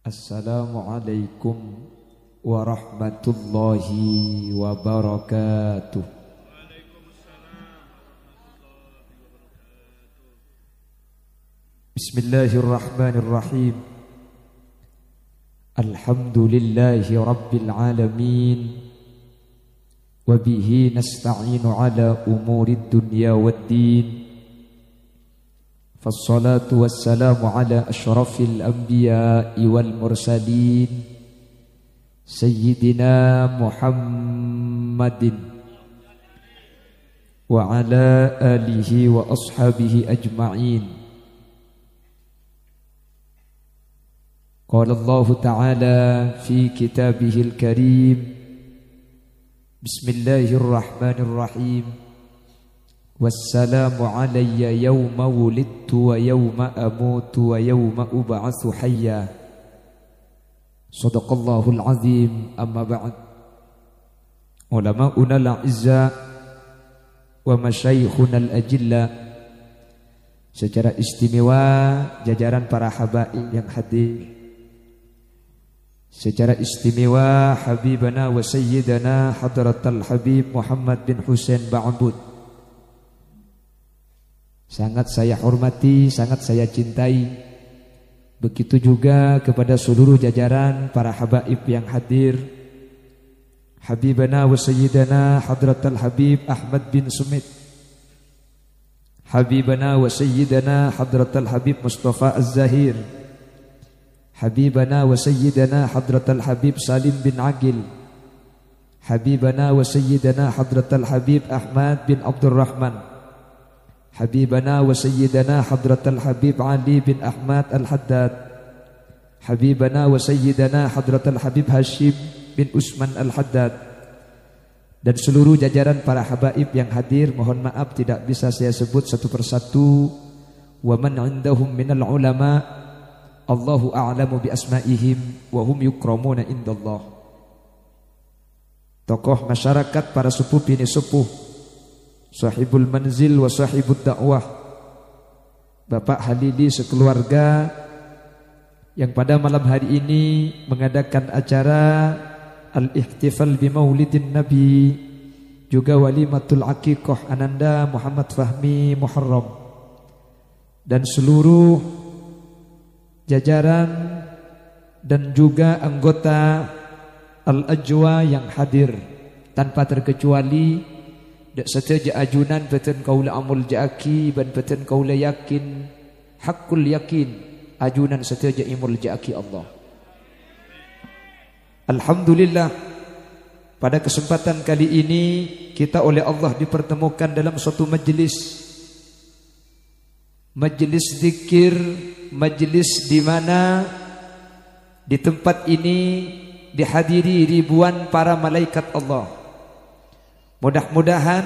Assalamualaikum warahmatullahi wabarakatuh. Bismillahirrahmanirrahim. Alhamdulillahi rabbil alamin. Wa bihi nasta'inu ala umurid dunya waddin. Fassalatu wassalamu ala ashrafil anbiya'i wal mursalin Sayyidina Muhammadin wa ala alihi wa ashabihi ajma'in. Qala Allah Ta'ala fi kitabihil karim. Bismillahirrahmanirrahim. Wassalamu alayya yawma wulidtu wa yawma amutu wa yawma ub'atsu hayya. Shadaqallahul azim. Amma ba'd. Ulama'una al-'izza wa masyayikhuna al-ajilla, secara istimewa jajaran para habaib yang hadir, secara istimewa habibana wa sayyidana hadratal habib Muhammad bin Husain Ba'bud, sangat saya hormati, sangat saya cintai. Begitu juga kepada seluruh jajaran para habaib yang hadir, habibana wa sayyidana hadratal habib Ahmad bin Sumit, habibana wa sayyidana hadratal habib Mustafa Az-Zahir, habibana wa sayyidana hadratal habib Salim bin Aqil, habibana wa sayyidana hadratal habib Ahmad bin Abdurrahman, habibana wa sayyidana hadratal habib Ali bin Ahmad Al-Haddad, habibana wa sayyidana hadratal habib Hashim bin Usman Al-Haddad, dan seluruh jajaran para habaib yang hadir. Mohon maaf tidak bisa saya sebut satu persatu. Wa man indahum minal ulama Allahu a'lamu bi asma'ihim wa hum yukramuna indallah. Tokoh masyarakat, para sepuh bini sepuh, sahibul manzil wa sahibud dakwah, Bapak Halili sekeluarga yang pada malam hari ini mengadakan acara al-ihtifal bi maulidin nabi, juga walimatul aqiqah Ananda Muhammad Fahmi Muharram, dan seluruh jajaran dan juga anggota al-ajwa yang hadir tanpa terkecuali. Dak setaja ajunan beten kaula amul jaaki ban beten kaula yakin hakul yakin ajunan setaja imul jaaki Allah. Alhamdulillah, pada kesempatan kali ini kita oleh Allah dipertemukan dalam suatu majlis zikir, majlis di mana di tempat ini dihadiri ribuan para malaikat Allah. Mudah-mudahan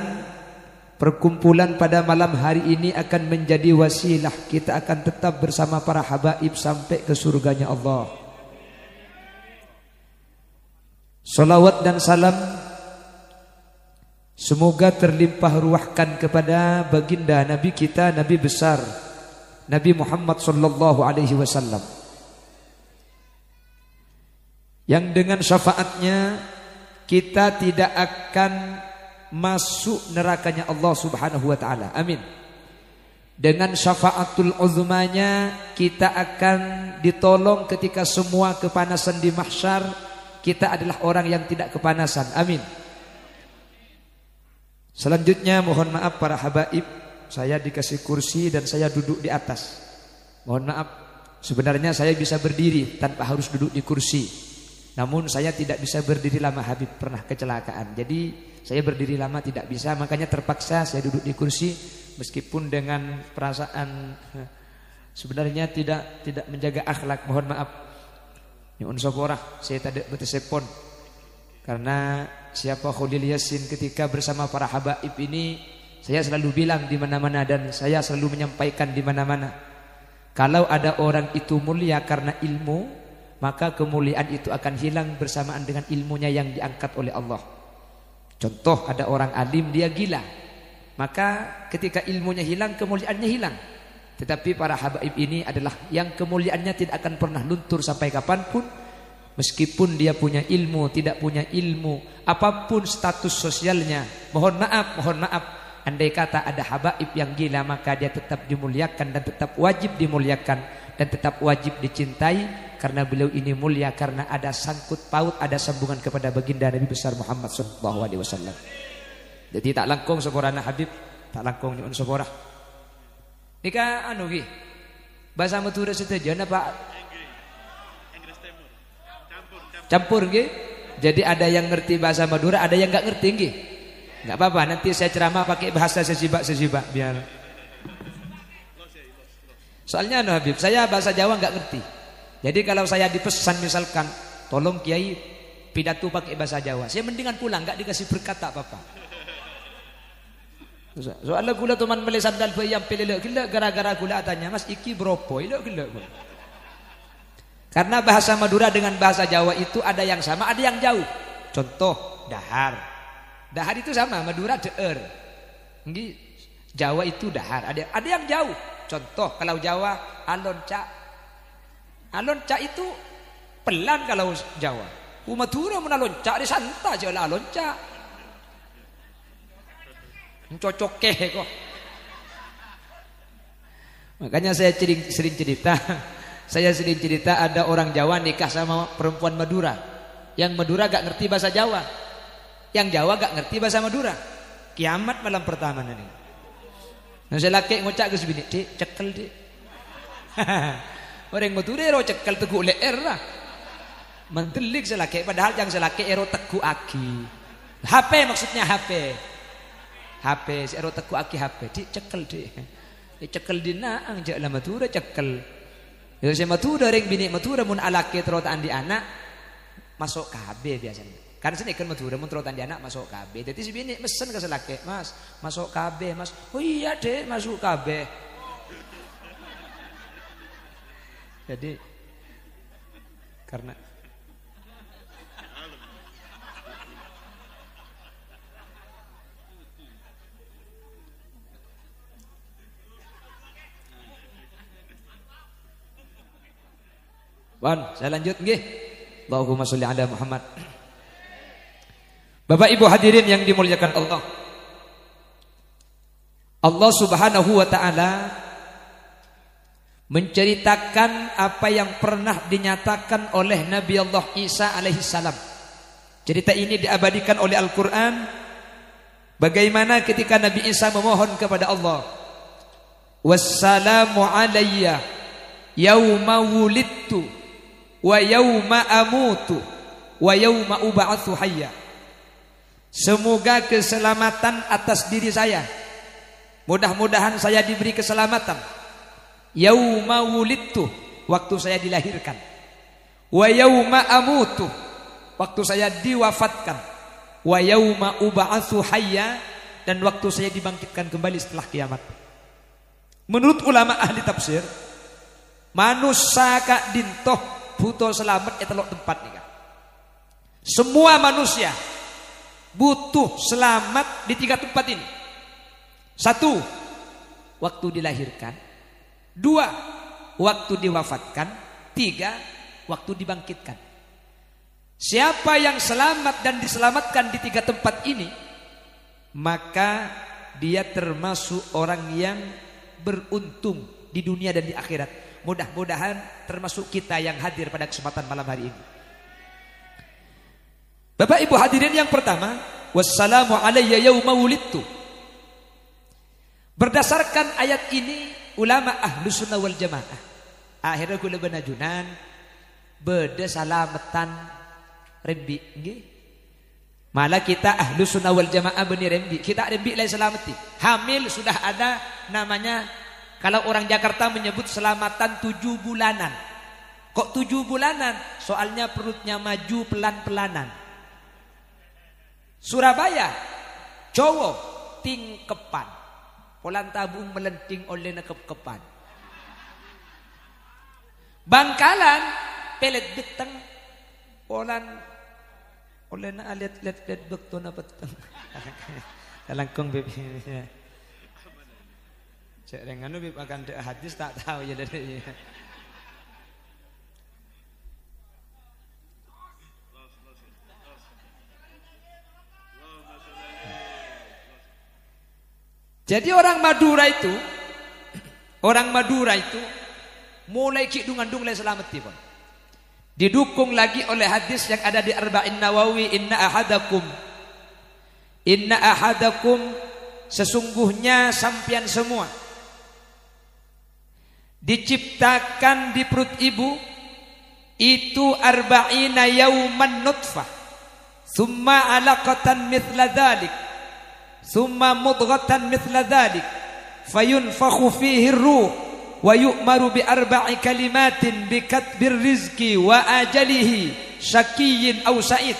perkumpulan pada malam hari ini akan menjadi wasilah kita akan tetap bersama para habaib sampai ke surganya Allah. Salawat dan salam semoga terlimpah ruahkan kepada baginda Nabi kita, Nabi besar Nabi Muhammad sallallahu alaihi wasallam, yang dengan syafaatnya kita tidak akan masuk nerakanya Allah subhanahu wa ta'ala. Amin. Dengan syafaatul uzmanya kita akan ditolong ketika semua kepanasan di mahsyar. Kita adalah orang yang tidak kepanasan. Amin. Selanjutnya mohon maaf para habaib, saya dikasih kursi dan saya duduk di atas. Mohon maaf, sebenarnya saya bisa berdiri tanpa harus duduk di kursi, namun saya tidak bisa berdiri lama, Habib pernah kecelakaan. Jadi saya berdiri lama tidak bisa, makanya terpaksa saya duduk di kursi, meskipun dengan perasaan sebenarnya tidak menjaga akhlak. Mohon maaf. Nyuwun saporah, saya tidak betesepon. Karena siapa Khalil Yasin ketika bersama para habaib ini, saya selalu bilang di mana-mana dan saya selalu menyampaikan di mana-mana. Kalau ada orang itu mulia karena ilmu, maka kemuliaan itu akan hilang bersamaan dengan ilmunya yang diangkat oleh Allah. Contoh, ada orang alim dia gila, maka ketika ilmunya hilang kemuliaannya hilang. Tetapi para habaib ini adalah yang kemuliaannya tidak akan pernah luntur sampai kapanpun. Meskipun dia punya ilmu, tidak punya ilmu, apapun status sosialnya. Mohon maaf. Andai kata ada habaib yang gila, maka dia tetap dimuliakan dan tetap wajib dimuliakan dan tetap wajib dicintai, karena beliau ini mulia karena ada sangkut paut, ada sambungan kepada baginda Nabi besar Muhammad sallallahu alaihi wasallam. Jadi tak langkung seporana Habib, tak langkung nyuwun sepora. Nika anu nggih. Bahasa Madura setuju napa? Campur nggih. Jadi ada yang ngerti bahasa Madura, ada yang enggak ngerti nggih. Enggak apa-apa, nanti saya ceramah pakai bahasa sesibak biar. Soalnya anu Habib, saya bahasa Jawa enggak ngerti. Jadi kalau saya dipesan misalkan, tolong Kiai pidato pakai bahasa Jawa, saya mendingan pulang, enggak dikasih berkata apa-apa. Soalnya gula teman beli sandal bayam pilih gila gara-gara gula tanya Mas iki bropo gila. Karena bahasa Madura dengan bahasa Jawa itu ada yang sama, ada yang jauh. Contoh dahar. Dahar itu sama, Madura deer. Nggih, Jawa itu dahar. Ada yang jauh. Contoh kalau Jawa alonca. Alonca itu pelan kalau Jawa. Madura menalonca di santa aja alonca. Cocok kok. Makanya saya sering cerita. Saya sering cerita ada orang Jawa nikah sama perempuan Madura. Yang Madura gak ngerti bahasa Jawa. Yang Jawa gak ngerti bahasa Madura. Kiamat malam pertama nanti. Nah saya laki ngocak ke sebini, Dik, cekel Dik. Orang Madura ero cekel teguk leer lah. Mentelik saya laki, padahal yang saya laki ero teguk aki. HP maksudnya HP. HP si ero teku aki HP Dik cekel Dik. Cekel dina angjak lah Madura cekel. Ya saya Madura ring bini Madura mun alake terotaan di anak masuk KB biasanya. Karena sini kan Madura mun terotaan di anak masuk KB. Jadi si bini mesen ke selake, Mas, masuk KB, Mas. Oh iya Dek, masuk KB. Jadi karena saya lanjut nggih. Allahumma sholli ala Muhammad. Bapak Ibu hadirin yang dimuliakan Allah. Allah Subhanahu wa taala menceritakan apa yang pernah dinyatakan oleh Nabi Allah Isa alaihi salam. Cerita ini diabadikan oleh Al-Qur'an. Bagaimana ketika Nabi Isa memohon kepada Allah, "Wassalamu alayya yauma wulidtu wa yauma amutu wa yauma ub'atsu hayya." Semoga keselamatan atas diri saya. Mudah-mudahan saya diberi keselamatan. Yauma wulidtu, waktu saya dilahirkan. Wa yauma amutu, waktu saya diwafatkan. Wa yauma ub'atsu hayya, dan waktu saya dibangkitkan kembali setelah kiamat. Menurut ulama ahli tafsir, manusia kak dintoh butuh selamat telok tempat nih kan. Semua manusia butuh selamat di 3 tempat ini. 1, waktu dilahirkan. 2, waktu diwafatkan. 3, waktu dibangkitkan. Siapa yang selamat dan diselamatkan di 3 tempat ini, maka dia termasuk orang yang beruntung di dunia dan di akhirat. Mudah-mudahan termasuk kita yang hadir pada kesempatan malam hari ini. Bapak Ibu hadirin yang pertama, wassalamu alayya yauma wulidtu. Berdasarkan ayat ini, ulama Ahlus Sunnah wal Jamaah akhirnya kula benajunan beda salamatan rembi nggih. Malah kita Ahlus Sunnah wal Jamaah benih rembi, kita rembi lain selamati. Hamil sudah ada namanya. Kalau orang Jakarta menyebut selamatan 7 bulanan. Kok 7 bulanan? Soalnya perutnya maju pelan-pelanan. Surabaya, cowok tingkepan. Polan tabung melenting oleh nekep-kepan. Bangkalan, pelet beteng. Polan oleh na alit-lit bektona beteng. Kalangkong bebe. Cek dengan nu akan dek hadis tak tahu ya dari. Jadi orang Madura itu mulai ki dungandung le selamat pun. Didukung lagi oleh hadis yang ada di Arba'in Nawawi, inna ahadakum sesungguhnya sampian semua diciptakan di perut ibu itu arba'ina yauman nutfah summa alaqatan mithla dhalik summa mudghatan mithla dhalik fayunfakhu fihi ruh wa yu'maru bi arba'i kalimatin bi katbir rizki wa ajalihi syakiyyin aw sa'id.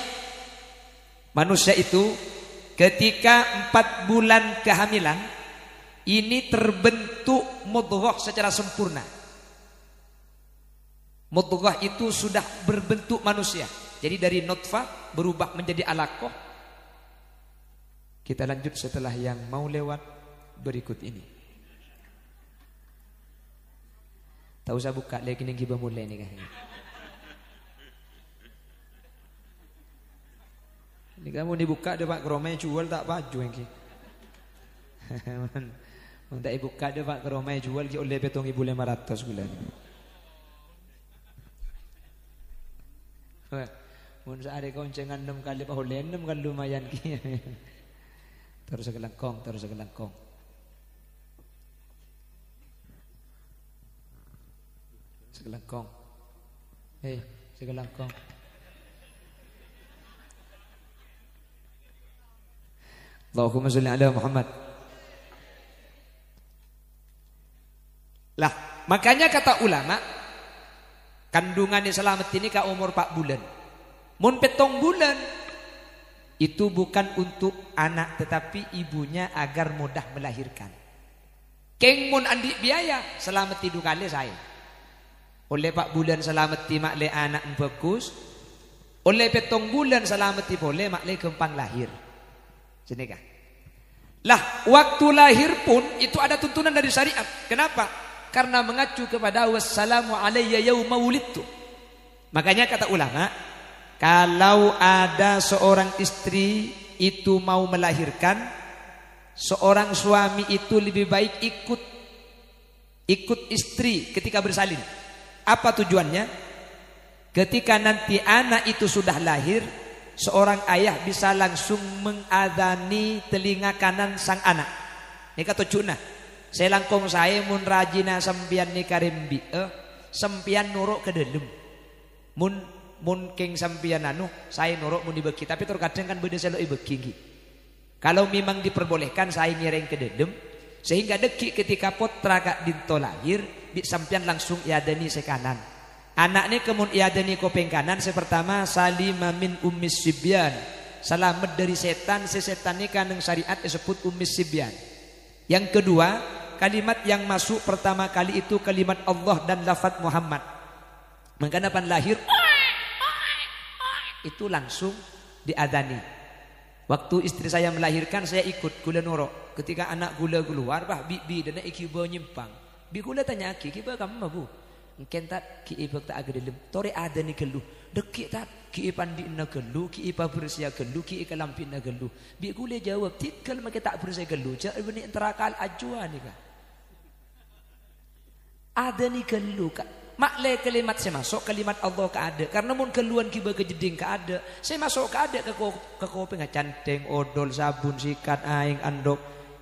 Manusia itu ketika 4 bulan kehamilan ini terbentuk mudghah secara sempurna. Mudghah itu sudah berbentuk manusia. Jadi dari nutfah berubah menjadi alaqah. Kita lanjut setelah yang mau lewat berikut ini. Tak usah buka lagi nih gibah mulai nih kan. Ini kamu dibuka ada Pak Keromai jual tak baju yang ki. Untuk ibu kada Pak Keromai jual ki oleh betong 1.500 bulan. Mun saare koncengan 6 kali pa oleh 6 kan lumayan ki. Terus segelangkong. Segelangkong. Segelangkong. Allahumma sholli ala Muhammad. Lah, makanya kata ulama, kandungan selamat ini ka umur 4 bulan. Mun 7 bulan itu bukan untuk anak tetapi ibunya agar mudah melahirkan. Keng mun andi biaya selamat tidur kali saya. Oleh 4 bulan selamat mak le anak bagus. Oleh 7 bulan selamat boleh mak le gampang lahir. Jenikah. Lah, waktu lahir pun itu ada tuntunan dari syariat. Kenapa? Karena mengacu kepada wassalamu alayya yauma wulidtu. Makanya kata ulama, kalau ada seorang istri itu mau melahirkan, seorang suami itu lebih baik ikut istri ketika bersalin. Apa tujuannya? Ketika nanti anak itu sudah lahir, seorang ayah bisa langsung mengadani telinga kanan sang anak. Ini kata cuna. Saya langkong saya mun rajina sempian ni karimbi sempian nuruk ke dalam mun king sempian anu saya nuruk mun dibagi tapi terkadang kan beda selo ibegi. Kalau memang diperbolehkan saya nyereng ke dalam sehingga deki ketika potra kak dinto lahir di sempian langsung iadani sekanan anaknya kemun iadani kopeng kanan pertama salima min ummis sibyan selamat dari setan sesetan ini kaneng syariat disebut ummis sibyan. Yang kedua, kalimat yang masuk pertama kali itu kalimat Allah dan lafaz Muhammad. Makanya pan lahir itu langsung diadani. Waktu istri saya melahirkan saya ikut gula norok. Ketika anak gula keluar, bah bibi dan iki bawa nyimpang. Bi gula tanya ki ba kamu mabu. Engken tak ki ibak tak agak dalam. Tore adani gelu. Dekik tak ki pandi na gelu, ki ipa bersia gelu, ki ikalampin na gelu. Bi gula jawab tikal make tak bersia gelu. Ja ibni interakal ajuan ni ka. Adani gelu ka. Makle kalimat saya masuk kalimat Allah ka ada. Karena mun keluan ki baga jeding ka ada. Saya masuk ka ada ke kopeng canteng, odol, sabun, sikat, aing, andok.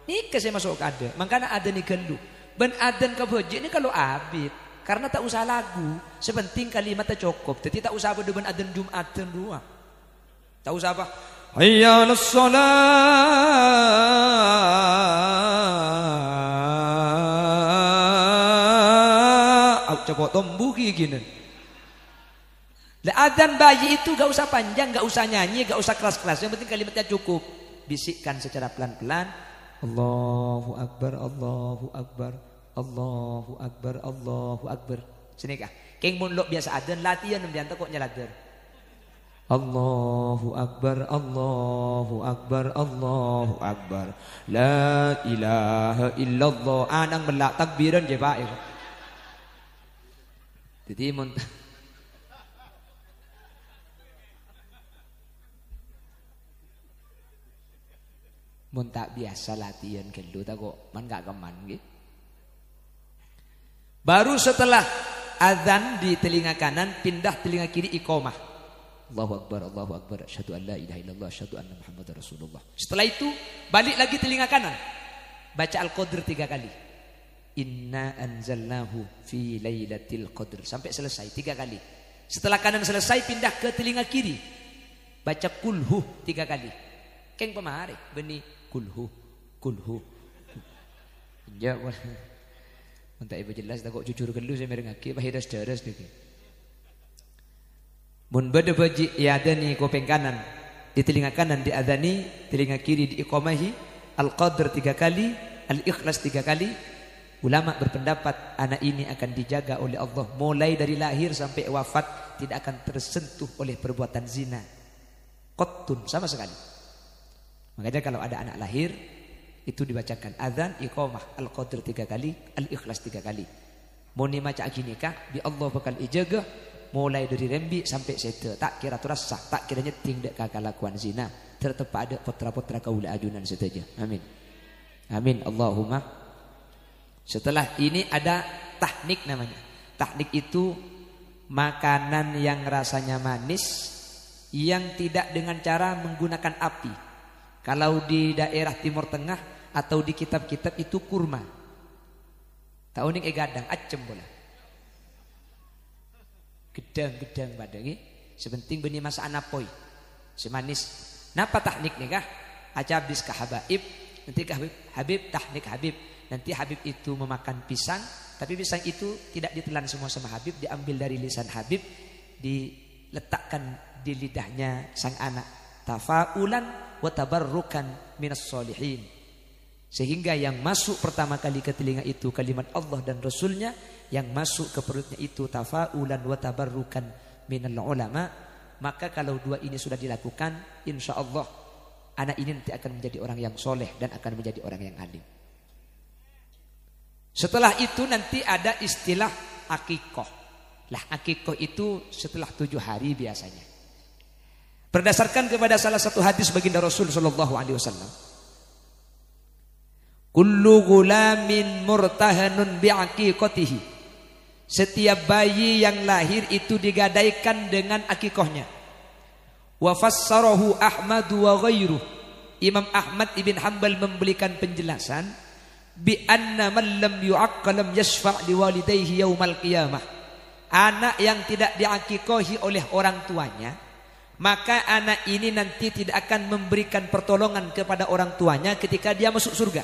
Ni ke saya masuk ka ada. Makanya ada ni gelu. Ben adan ka boje ni kalau abid. Karena tak usah lagu, sepenting kalimatnya cukup. Jadi tak usah berdeban adzan Jumat dan dua. Tak usah apa? Hayya 'alas shalah. Coba tombuki gini. Lah adzan bayi itu gak usah panjang, gak usah nyanyi, gak usah keras-keras. Yang penting kalimatnya cukup. Bisikkan secara pelan-pelan. Allahu Akbar, Allahu Akbar. Allahu Akbar, Allahu Akbar. Sini kah? Keng mun lo biasa adzan latihan diantar kok nyalader. Allahu Akbar, Allahu Akbar, Allahu Akbar. La ilaha illallah. Anang melak takbiran je Pak. Jadi mun tak biasa latihan gelu tak kok man gak keman gitu. Baru setelah azan di telinga kanan pindah telinga kiri iqamah. Allahu Akbar, Allahu Akbar, asyhadu an la ilaha illallah, asyhadu anna Muhammadar Rasulullah. Setelah itu balik lagi telinga kanan. Baca Al-Qadr 3 kali. Inna anzalnahu fi lailatul qadr sampai selesai 3 kali. Setelah kanan selesai pindah ke telinga kiri. Baca kulhu 3 kali. Keng pemahari beni kulhu kulhu. Ya boleh. Entah ibu jelas tak kok jujur gelu saya merengaki bahiras daras deke. Mun bade baji iadani kuping kanan di telinga kanan diadani, telinga kiri diiqamahi, Al-Qadr 3 kali, Al-Ikhlas 3 kali. Ulama berpendapat anak ini akan dijaga oleh Allah mulai dari lahir sampai wafat, tidak akan tersentuh oleh perbuatan zina. Qattun sama sekali. Makanya kalau ada anak lahir itu dibacakan azan, iqamah, Al-Qadr 3 kali, Al-Ikhlas 3 kali. Mau ni maca akinikah bi Allah bakal ijaga mulai dari rembi sampai sete, tak kira terasa, tak kira nyeting dek kakak lakuan zina, tetap ada potra-potra kaula ajunan saja. Amin. Amin Allahumma. Setelah ini ada tahnik namanya. Tahnik itu makanan yang rasanya manis yang tidak dengan cara menggunakan api. Kalau di daerah Timur Tengah atau di kitab-kitab itu kurma. Tahu ning gadang acem bola. Gedang-gedang pada nggih. Sepenting benih masa anapoi. Semanis. Napa tahnik nikah? Aja habis ke Habaib. Nanti ke Habib tahnik Habib. Nanti Habib itu memakan pisang, tapi pisang itu tidak ditelan semua sama Habib, diambil dari lisan Habib, diletakkan di lidahnya sang anak. Tafaulan wa tabarrukan minas solihin. Sehingga yang masuk pertama kali ke telinga itu kalimat Allah dan Rasulnya, yang masuk ke perutnya itu tafaulan wa tabarrukan minal ulama. Maka kalau dua ini sudah dilakukan, insya Allah anak ini nanti akan menjadi orang yang soleh dan akan menjadi orang yang alim. Setelah itu nanti ada istilah akikoh. Lah akikoh itu setelah 7 hari biasanya. Berdasarkan kepada salah satu hadis baginda Rasul sallallahu alaihi wasallam. Kullu gulamin murtahanun bi'aqiqatihi. Setiap bayi yang lahir itu digadaikan dengan akikohnya. Wa fassarahu Ahmad wa ghairuh. Imam Ahmad ibn Hanbal memberikan penjelasan bi anna man lam yu'aqqa lam yashfa' liwalidayhi yaumal qiyamah. Anak yang tidak diakikohi oleh orang tuanya, maka anak ini nanti tidak akan memberikan pertolongan kepada orang tuanya ketika dia masuk surga.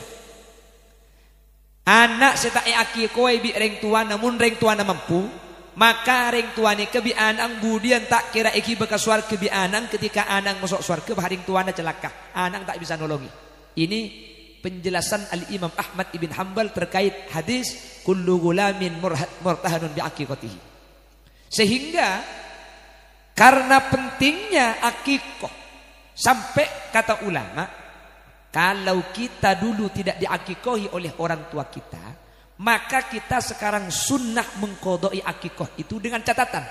Anak seta akikoi bi reng tua namun reng tua na mampu, maka reng tua ni kebi anang budian tak kira eki bekas suar kebi anang ketika anang masuk surga baharing tua na celaka, anang tak bisa nolongi. Ini penjelasan Al-Imam Ahmad ibn Hanbal terkait hadis kullu gulamin murtahanun bi aqiqatihi. Sehingga karena pentingnya akikoh, sampai kata ulama, kalau kita dulu tidak diakikohi oleh orang tua kita, maka kita sekarang sunnah mengkodoi akikoh itu dengan catatan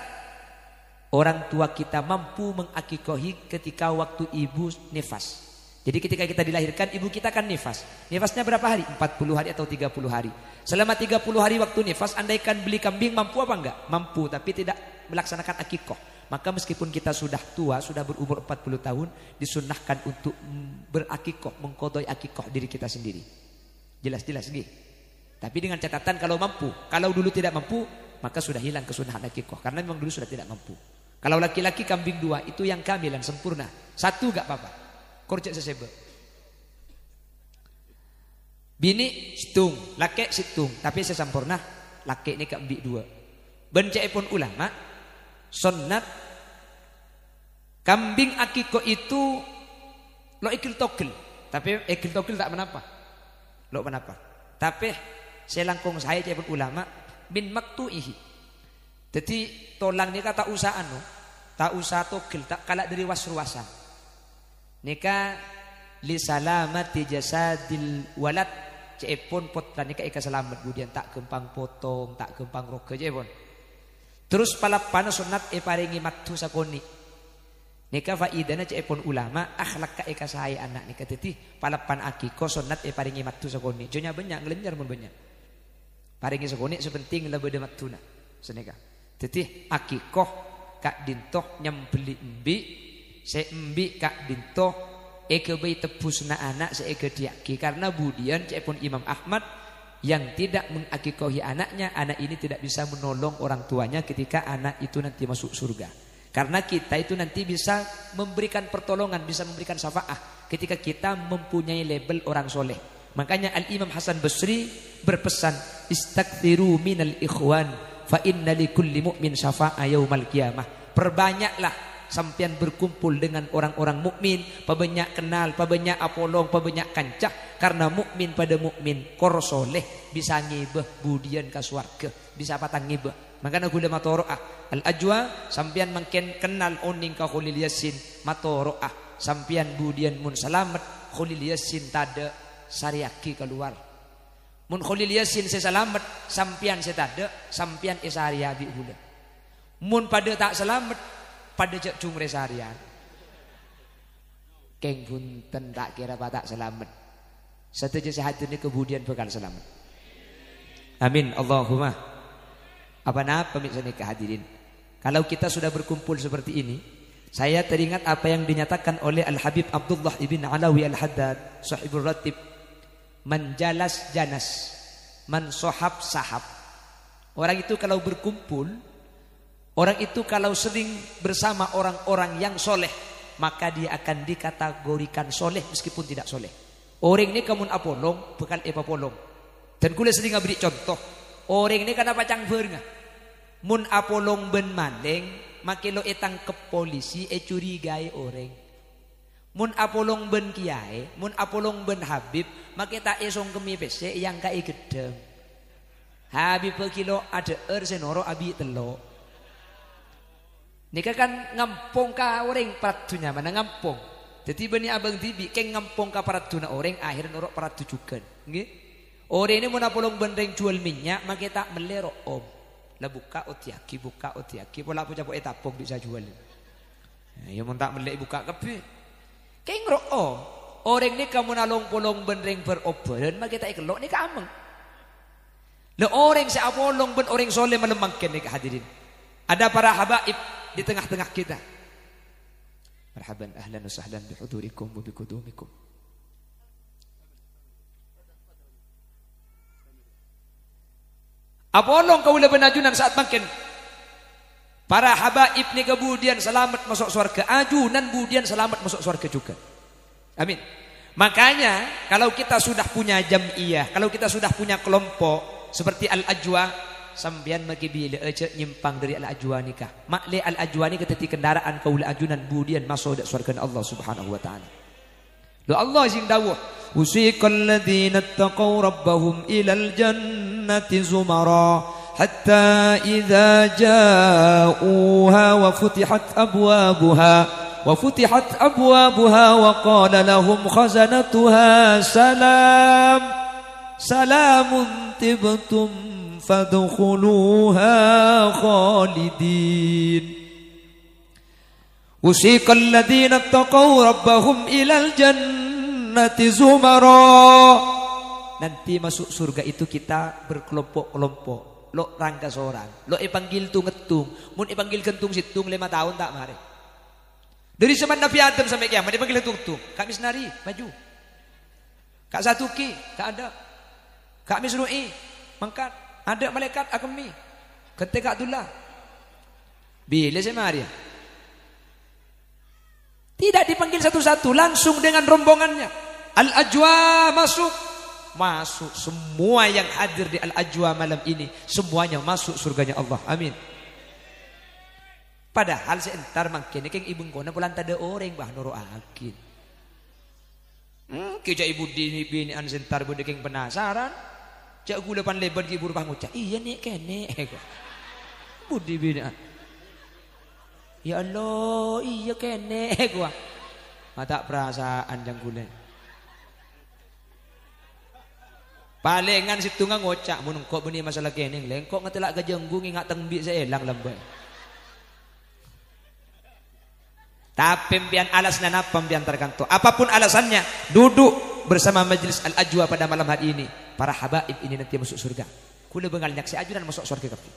orang tua kita mampu mengakikohi ketika waktu ibu nifas. Jadi ketika kita dilahirkan, ibu kita kan nifas. Nifasnya berapa hari? 40 hari atau 30 hari. Selama 30 hari waktu nifas, andaikan beli kambing mampu apa enggak? Mampu, tapi tidak melaksanakan akikoh. Maka meskipun kita sudah tua, sudah berumur 40 tahun, disunnahkan untuk berakikoh, mengkodoi akikoh diri kita sendiri. Jelas-jelas gitu. Tapi dengan catatan kalau mampu. Kalau dulu tidak mampu, maka sudah hilang kesunahan akikoh. Karena memang dulu sudah tidak mampu. Kalau laki-laki kambing 2, itu yang kamilan, sempurna. 1 enggak apa-apa. Korjak sesebe. Bini situng, laki situng, tapi sesampurna laki ini kambing 2. Bencai pun ulama sunnat kambing akikoh itu lo ikil tokil, tapi ikil tokil tak menapa, lo menapa. Tapi saya langkung saya cai pun ulama bin maktuihi. Jadi tolang ni kata usahaan no. tak usah togel, tak kalah dari was-ruasan. Nika li salamati jasadil walad cepon potra nika ika selamat kemudian tak gempang potong, tak gempang roga cepon. Terus palapan sunat paringi matu sakoni. Nika faidana cepon ulama akhlak ka ika saya anak nika titi palapan akiko sunat paringi matu sakoni. Jonya banyak ngelenjar mun banyak. Paringi sakoni sepenting lebih de matuna. Senika. Titi akiko kak dintoh nyembeli embi se embi kak dintoh eke bayi tebusna anak se eke diaki karena budian cepon Imam Ahmad yang tidak mengakikohi anaknya, anak ini tidak bisa menolong orang tuanya ketika anak itu nanti masuk surga. Karena kita itu nanti bisa memberikan pertolongan, bisa memberikan syafaat ketika kita mempunyai label orang soleh. Makanya Al-Imam Hasan Basri berpesan, istaghfiru minal ikhwan fa inna likulli mu'min syafa'a yaumal qiyamah. Perbanyaklah sampian berkumpul dengan orang-orang mukmin, pabanyak kenal, pabanyak apolong, pabanyak kancah karena mukmin pada mukmin kor soleh bisa ngibah budian ka swarga, bisa patang ngibah. Makanya gula matoro'ah al-ajwa sampian makin kenal oning ka Khalil Yasin matoro'ah sampian budian mun salamet Khalil Yasin tada sariaki keluar. Mun Khalil Yasin sesalamet sampian setada sampian isariabi hula. Mun pada tak selamat pada cek cungre sarian. Keng punten tak kira tak selamat. Setuju sehat ini kemudian bakal selamat. Amin Allahumma. Apa napa pemirsa nikah hadirin. Kalau kita sudah berkumpul seperti ini, saya teringat apa yang dinyatakan oleh Al-Habib Abdullah ibn Alawi Al-Haddad, sahibul ratib. Man jalas janas, man sohab sahab. Orang itu kalau berkumpul, orang itu kalau sering bersama orang-orang yang soleh, maka dia akan dikategorikan soleh meskipun tidak soleh. Orang ini kamun apolong, bekal epa polong. Dan kula sering beri contoh. Orang ini kan apa cangbernya? Mun apolong ben maling, makilo etang ke polisi curigai orang. Mun apolong ben kiai, mun apolong ben habib, makita esong kemi pese yang kai gedeng. Habib kilo ada senoro abi telo. Nika kan ngampung ka orang paratunya mana ngampung. Jadi bani abang tibi keng ngampung ka paratuna orang akhirnya norok paratu juga. Nggih. Orang ini mun apolong bendeng jual minyak makita melero om. Lah buka otiaki pola punya poe tapok bisa jual. Ya mun tak melek buka kabeh. Keng ro om. Orang ini kamu nalong polong bendeng berobaran makita ikelok ni kameng. Lah orang si apolong ben orang soleh melemangkan nih hadirin. Ada para habaib di tengah-tengah kita. Marhaban ahlan wa sahlan bihudurikum wa bikudumikum. Apolong kaula benajunan saat makin para habaib ni kemudian selamat masuk surga, ajunan kemudian selamat masuk surga juga. Amin. Makanya kalau kita sudah punya jam'iyah, kalau kita sudah punya kelompok seperti al-ajwa, sambian magi bila aja nyimpang dari al-ajwa nikah. Makle al-ajwa ni ketika kendaraan kaula ajunan kemudian masuk dak surga Allah Subhanahu wa taala. Lo Allah sing dawuh, usiqal ladzina taqaw rabbahum ilal jannati zumara hatta idza ja'uha wa futihat abwabuha wa qala lahum khazanatuha salamun tibtum fadkhuluha khalidin. Usiqal ladzina taqaw rabbahum ilal jannati zumara. Nanti masuk surga itu kita berkelompok-kelompok. Lo rangka seorang, lo panggil tu ngetung, mun panggil kentung situng 5 tahun tak mari. Dari zaman Nabi Adam sampai kiamat dipanggil tung-tung. Kak Misnari maju. Kak Satuki tak ada. Kak Misnui mangkat. Ada malaikat akemi. Ketika Abdullah. Bila saya mari. Tidak dipanggil satu-satu, langsung dengan rombongannya. Al-ajwa masuk. Masuk semua yang hadir di al-ajwa malam ini, semuanya masuk surganya Allah. Amin. Padahal seentar makin keng ibu kona pulang tada orang bah noro akin. Keja ibu dini bini an sentar bude keng penasaran. Cak gula pan lebar ki ibu rupah ngucap. Iya nih kene. Budi bini an. Ya Allah, iya kene gua. Mata perasaan jang kule. Palingan situ ngocak mun kok beni masalah kene lengkok ngetelak gajenggung ingat tembik saya elang lembai. Tapi pian alasna napa pian tergantung. Apapun alasannya, duduk bersama majelis Al-Ajwa pada malam hari ini. Para habaib ini nanti masuk surga. Kula bengal nyaksi ajudan masuk surga kabeh.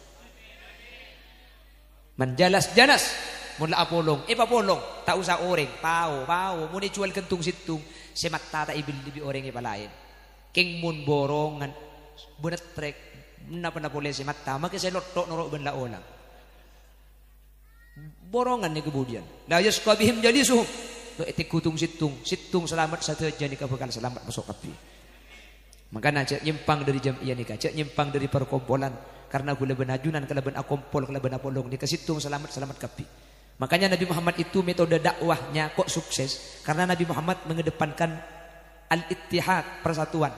Menjalas-jalas mula apolong, papolong, tak usah orang, pau, muni jual kentung situng, semat tata ibil lebih orang lain. King mun borongan, buat trek, napa boleh semat tama, maka saya lotok norok benda orang. Borongan ni kemudian. La yasqabihim jalisuhum. Etik kutung situng selamat satu jani kabekal selamat masuk api. Makanya cek nyimpang dari jam iya nikah, cek nyimpang dari perkumpulan karena gula benajunan kala ben akompol kala ben apolong nikah situng selamat kapi. Makanya Nabi Muhammad itu metode dakwahnya kok sukses karena Nabi Muhammad mengedepankan al-ittihad, persatuan.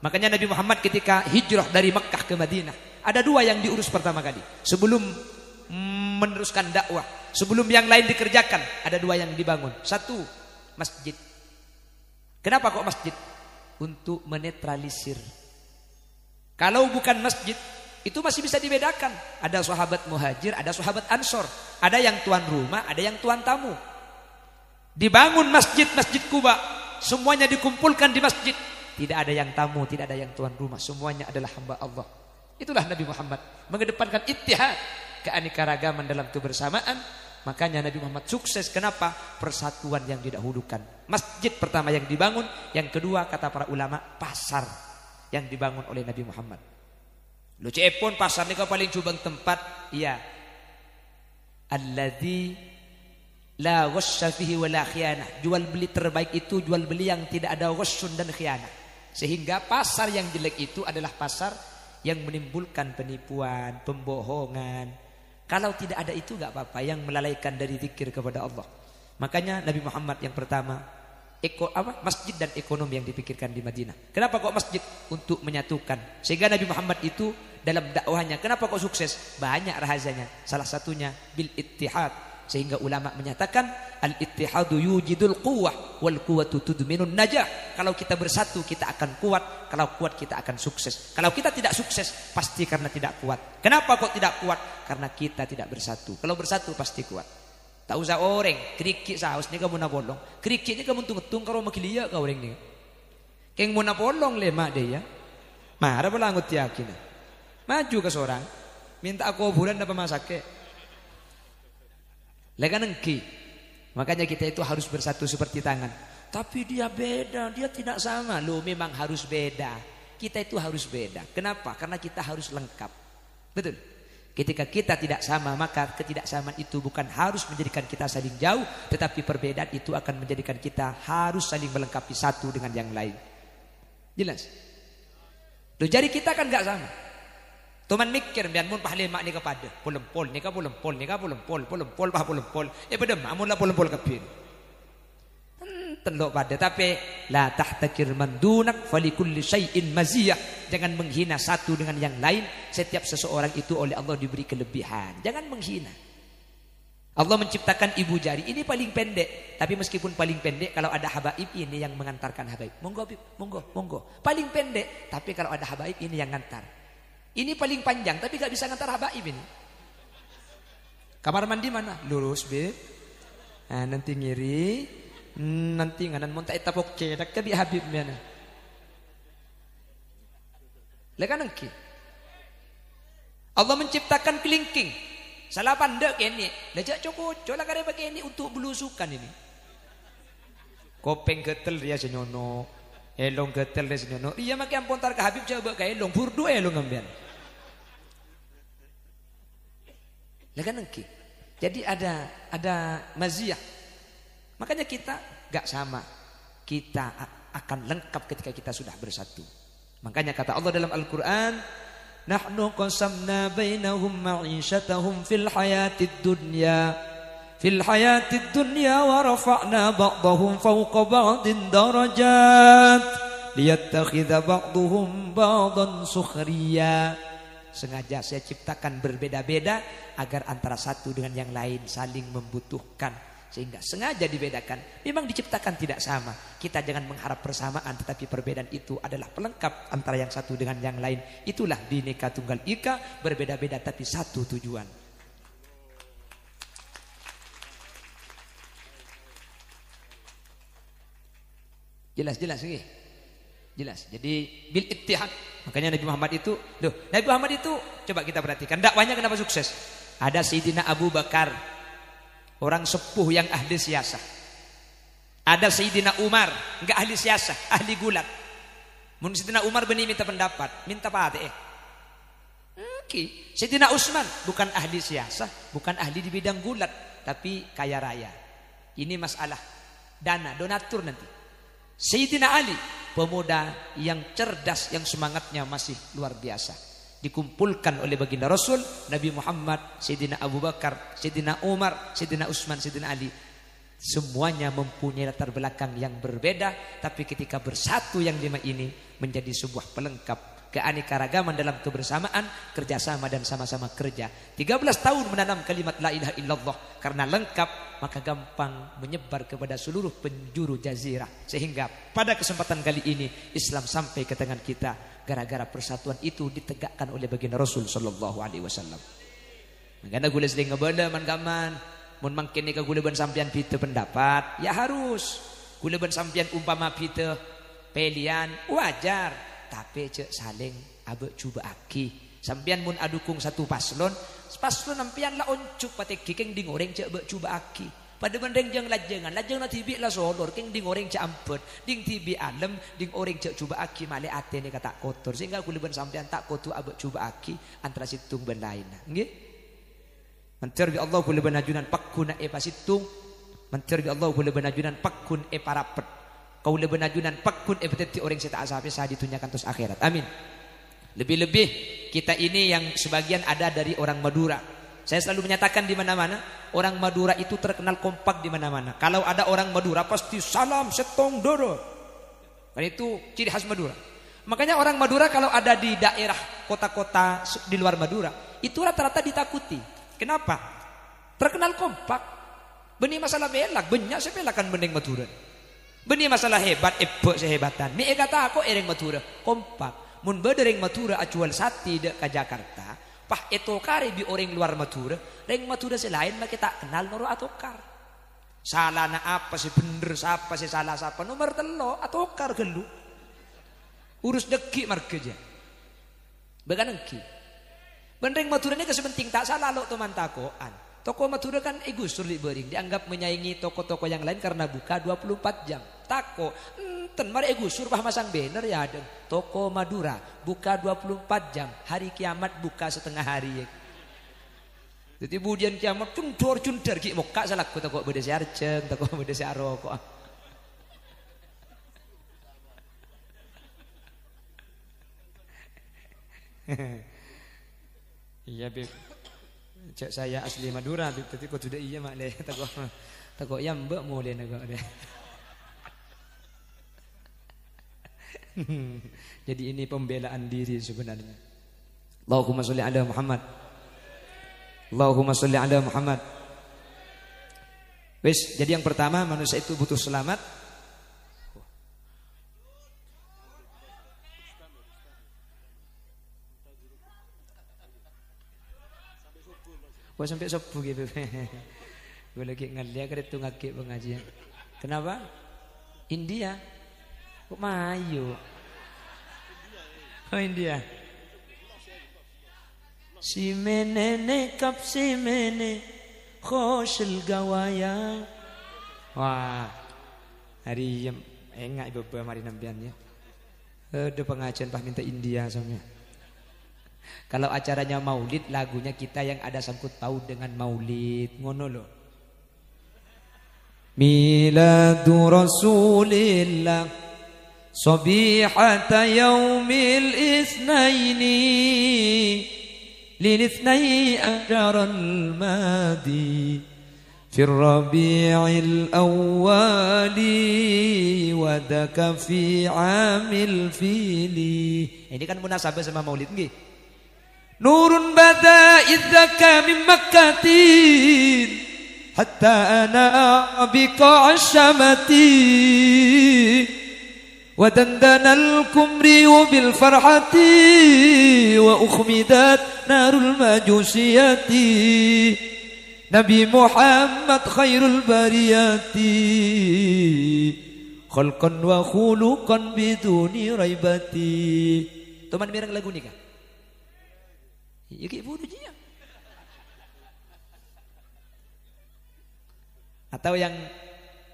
Makanya Nabi Muhammad ketika hijrah dari Mekkah ke Madinah, ada dua yang diurus pertama kali. Sebelum meneruskan dakwah, sebelum yang lain dikerjakan, ada dua yang dibangun. Satu, masjid. Kenapa kok masjid? Untuk menetralisir. Kalau bukan masjid, itu masih bisa dibedakan. Ada sahabat muhajir, ada sahabat ansor, ada yang tuan rumah, ada yang tuan tamu. Dibangun masjid Kuba, semuanya dikumpulkan di masjid. Tidak ada yang tamu, tidak ada yang tuan rumah, semuanya adalah hamba Allah. Itulah Nabi Muhammad mengedepankan ittihad, keanekaragaman dalam kebersamaan. Makanya Nabi Muhammad sukses. Kenapa? Persatuan yang didahulukan. Masjid pertama yang dibangun, yang kedua kata para ulama pasar yang dibangun oleh Nabi Muhammad. Lu cepon pasar ni kau paling cubang tempat, iya. Alladzi la ghasya fihi wa la khiyanah. Jual beli terbaik itu jual beli yang tidak ada ghasyun dan khiyanah. Sehingga pasar yang jelek itu adalah pasar yang menimbulkan penipuan, pembohongan. Kalau tidak ada itu enggak apa-apa, yang melalaikan dari zikir kepada Allah. Makanya Nabi Muhammad yang pertama masjid dan ekonomi yang dipikirkan di Madinah. Kenapa kok masjid? Untuk menyatukan. Sehingga Nabi Muhammad itu dalam dakwahnya, kenapa kok sukses? Banyak rahasianya. Salah satunya bil ittihad. Sehingga ulama menyatakan al-ittihadu yujidul quwwah wal quwwatu tudminun najah. Kalau kita bersatu kita akan kuat, kalau kuat kita akan sukses. Kalau kita tidak sukses pasti karena tidak kuat. Kenapa kok tidak kuat? Karena kita tidak bersatu. Kalau bersatu pasti kuat. Tak usah orang kerikik saus ni kamu nak bolong. Kerikiknya kamu tungetung karo makilia ka orang ni. Keng mo na bolong le mak dia. Marah pala ngut yakin. Maju ke seorang minta aku bulan apa masake. Lekan engki. Makanya kita itu harus bersatu seperti tangan. Tapi dia beda, dia tidak sama. Loh memang harus beda. Kita itu harus beda. Kenapa? Karena kita harus lengkap. Betul. Ketika kita tidak sama, maka ketidaksamaan itu bukan harus menjadikan kita saling jauh, tetapi perbedaan itu akan menjadikan kita harus saling melengkapi satu dengan yang lain. Jelas? Loh jadi kita kan gak sama. Tuman mikir biar mun pahlema ni kepada pulempol ni ka pulempol pah pulempol pedem amun la pulempol kapin telok pada tapi la tahtakir man dunak falikulli syai'in maziyah. Jangan menghina satu dengan yang lain. Setiap seseorang itu oleh Allah diberi kelebihan. Jangan menghina. Allah menciptakan ibu jari ini paling pendek, tapi meskipun paling pendek kalau ada habaib ini yang mengantarkan habaib. Monggo. Paling pendek tapi kalau ada habaib ini yang ngantar. Ini paling panjang tapi gak bisa ngantar habaib ini. Kamar mandi mana? Lurus be. Nah, nanti ngiri, nanti nganan monta etapok cedak ke bi habib mana. Lekan engki. Allah menciptakan kelingking. Salah pandek ini. Lejak coco lah kare pakai ini untuk belusukan ini. Kopeng getel dia senyono. Elong getel dia senyono. Iya makai ampun tar ke habib coba ke elong. Burdu elong ngambian. Lekan engki. Jadi ada maziyah. Makanya kita gak sama. Kita akan lengkap ketika kita sudah bersatu. Makanya kata Allah dalam Al-Quran, nahnu qasamna bainahum ma'isyatahum fil hayatid dunya wa rafa'na ba'dahum fawqa ba'din darajat liyattakhidha ba'duhum ba'dan sukhriya. sengaja saya ciptakan berbeda-beda agar antara satu dengan yang lain saling membutuhkan. Sehingga sengaja dibedakan. Memang diciptakan tidak sama. Kita jangan mengharap persamaan, tetapi perbedaan itu adalah pelengkap antara yang satu dengan yang lain. Itulah Bhinneka Tunggal Ika, berbeda-beda tapi satu tujuan. Jelas lagi. Jelas. Jadi bil ittihad. Makanya Nabi Muhammad itu, Nabi Muhammad itu coba kita perhatikan dakwahnya kenapa sukses? Ada Sayyidina Abu Bakar, orang sepuh yang ahli siasah. Ada Sayyidina Umar, enggak ahli siasah, ahli gulat. Mun Sayyidina Umar benih minta pendapat, minta pate. Sayyidina Utsman bukan ahli siasah, bukan ahli di bidang gulat, tapi kaya raya. Ini masalah dana, donatur nanti. Sayyidina Ali, pemuda yang cerdas, yang semangatnya masih luar biasa. Dikumpulkan oleh baginda Rasul, Nabi Muhammad, Sayyidina Abu Bakar, Sayyidina Umar, Sayyidina Utsman, Sayyidina Ali. Semuanya mempunyai latar belakang yang berbeda, tapi ketika bersatu yang lima ini menjadi sebuah pelengkap. Keanekaragaman dalam kebersamaan, kerjasama dan sama-sama kerja. 13 tahun menanam kalimat la ilaha illallah. Karena lengkap, maka gampang menyebar kepada seluruh penjuru jazirah. Sehingga pada kesempatan kali ini Islam sampai ke tangan kita. Gara-gara persatuan itu ditegakkan oleh baginda Rasul sallallahu alaihi wasallam. Makanya gule sering ngebala man-gaman. Mun mangkin nika gule ban sampean pite pendapat, ya harus. Gule ban sampean umpama pite pelian wajar. Tapi cek saling abek cuba aki. Sampian mun adukung satu paslon sampian lah oncuk patek keng di goreng cek abek cuba aki. Pada bendeng jang lajengan na tibi lah solor keng di goreng cek ampet, ding tibi alem, ding oreng cek cuba aki male ate ne kata kotor. Sehingga kuliban sampian tak kotu abek cuba aki antara situng ben lain. Nggih. Mantir bi Allah kuliban ajunan pakkuna e pasitung. Mantir bi Allah kuliban ajunan pakkun e parapet. Kau lebih najunan pakun ebeteti orang saya tak asapi saya ditunyakan terus akhirat. Amin. Lebih-lebih kita ini yang sebagian ada dari orang Madura. Saya selalu menyatakan di mana-mana orang Madura itu terkenal kompak di mana-mana. Kalau ada orang Madura pasti salam setong doro. Dan itu ciri khas Madura. Makanya orang Madura kalau ada di daerah kota-kota di luar Madura itu rata-rata ditakuti. Kenapa? Terkenal kompak. Benih masalah belak, banyak saya belakan bening Madura. Benih masalah hebat, ebok sehebatan. Mi kata aku ereng Madura kompak. Mun bedereng Madura acual sati dek ke Jakarta. Pah etokar bi orang luar Madura. Reng Madura selain maka tak kenal noro atokar. Salah na apa sih bener siapa sih salah siapa nomor telo atokar gelu. Urus deki markeja. Beganengki. Bendeng Madura ini kesepenting tak salah lo teman takoan. Toko Madura kan Gusdur Bering dianggap menyaingi toko-toko yang lain karena buka 24 jam. Tako, enten mari Gusdur pah masang banner ya ada. Toko Madura buka 24 jam. Hari kiamat buka setengah hari. Jadi budian kiamat cundor ki muka salahku toko beda si arceng, toko beda si aroko. Iya beb. Cek saya asli Madura, tapi kok sudah iya mak le, takut ya mbak mulai negak deh. Jadi ini pembelaan diri sebenarnya. Allahumma sholli ala Muhammad. Allahumma sholli ala Muhammad. Wis, jadi yang pertama manusia itu butuh selamat. Gua sampai subuh gitu. Gue lagi ngeliat itu ngakik pengajian. Kenapa? India. Kok mayu? Oh India. Si menene kap si mene khoshil gawaya. Wah. Hari yang enggak ibu mari nampiannya. Ada pengajian pah minta India sama. Kalau acaranya maulid, lagunya kita yang ada sangkut paut dengan maulid. Ngono loh. Miladu Rasulillah Sabihata yaumil isnaini Lilithnai ajaral madi Fir rabi'il awwali Wadaka fi amil fili. Ini kan munasabah sama maulid nggih. Nurun bada idzaka min makkatin hatta ana bika asyamati wa dandanal kumri bil farhati wa ukhmidat narul majusiyati Nabi Muhammad khairul bariyati khalqan wa khuluqan biduni raibati. Teman mirang lagu ni kah? Ya kayak bodoh dia. Atau yang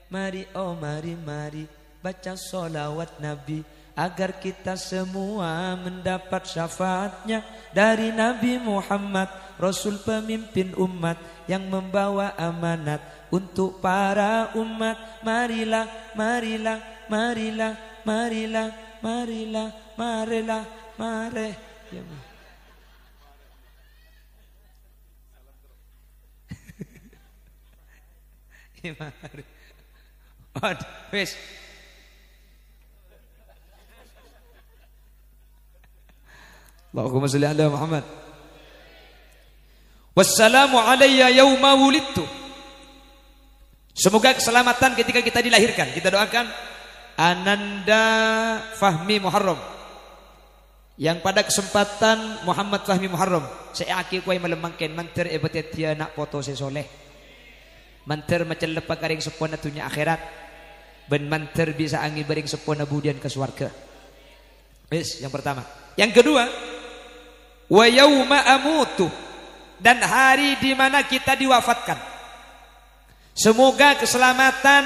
mari oh mari mari baca sholawat Nabi agar kita semua mendapat syafaatnya dari Nabi Muhammad Rasul pemimpin umat yang membawa amanat untuk para umat. Marilah marilah marilah marilah marilah marilah mare ya. Wes. Allahumma shalli ala Muhammad. Wassalamu alayya yauma wulidtu. Semoga keselamatan ketika kita dilahirkan. Kita doakan Ananda Fahmi Muharram. Yang pada kesempatan Muhammad Fahmi Muharram, saya aki kuai melemangkan manter ebetetia nak foto sesoleh. Manter macam lepas garing sepona dunia akhirat. Ben manter bisa angin bering sepona budian ke surga. Yes, yang pertama. Yang kedua, wa yauma amutu, dan hari di mana kita diwafatkan. Semoga keselamatan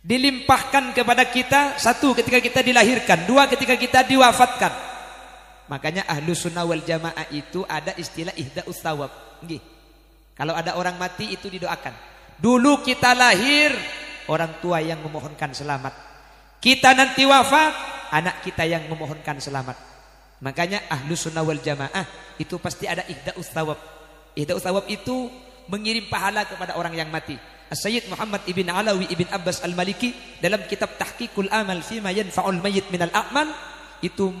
dilimpahkan kepada kita. Satu, ketika kita dilahirkan. Dua, ketika kita diwafatkan. Makanya ahlu sunnah wal jamaah itu ada istilah ihda'us thawab. Nggih. Kalau ada orang mati itu didoakan. Dulu kita lahir, orang tua yang memohonkan selamat. Kita nanti wafat, anak kita yang memohonkan selamat. Makanya ahlu sunnah wal jamaah itu pasti ada ihda'us thawab. Ihda'us thawab itu mengirim pahala kepada orang yang mati. As-Sayyid Muhammad ibn Alawi ibn Abbas al-Maliki dalam kitab Tahqiqul Amal Fima Yanfa'ul Mayyit Minal A'mal itu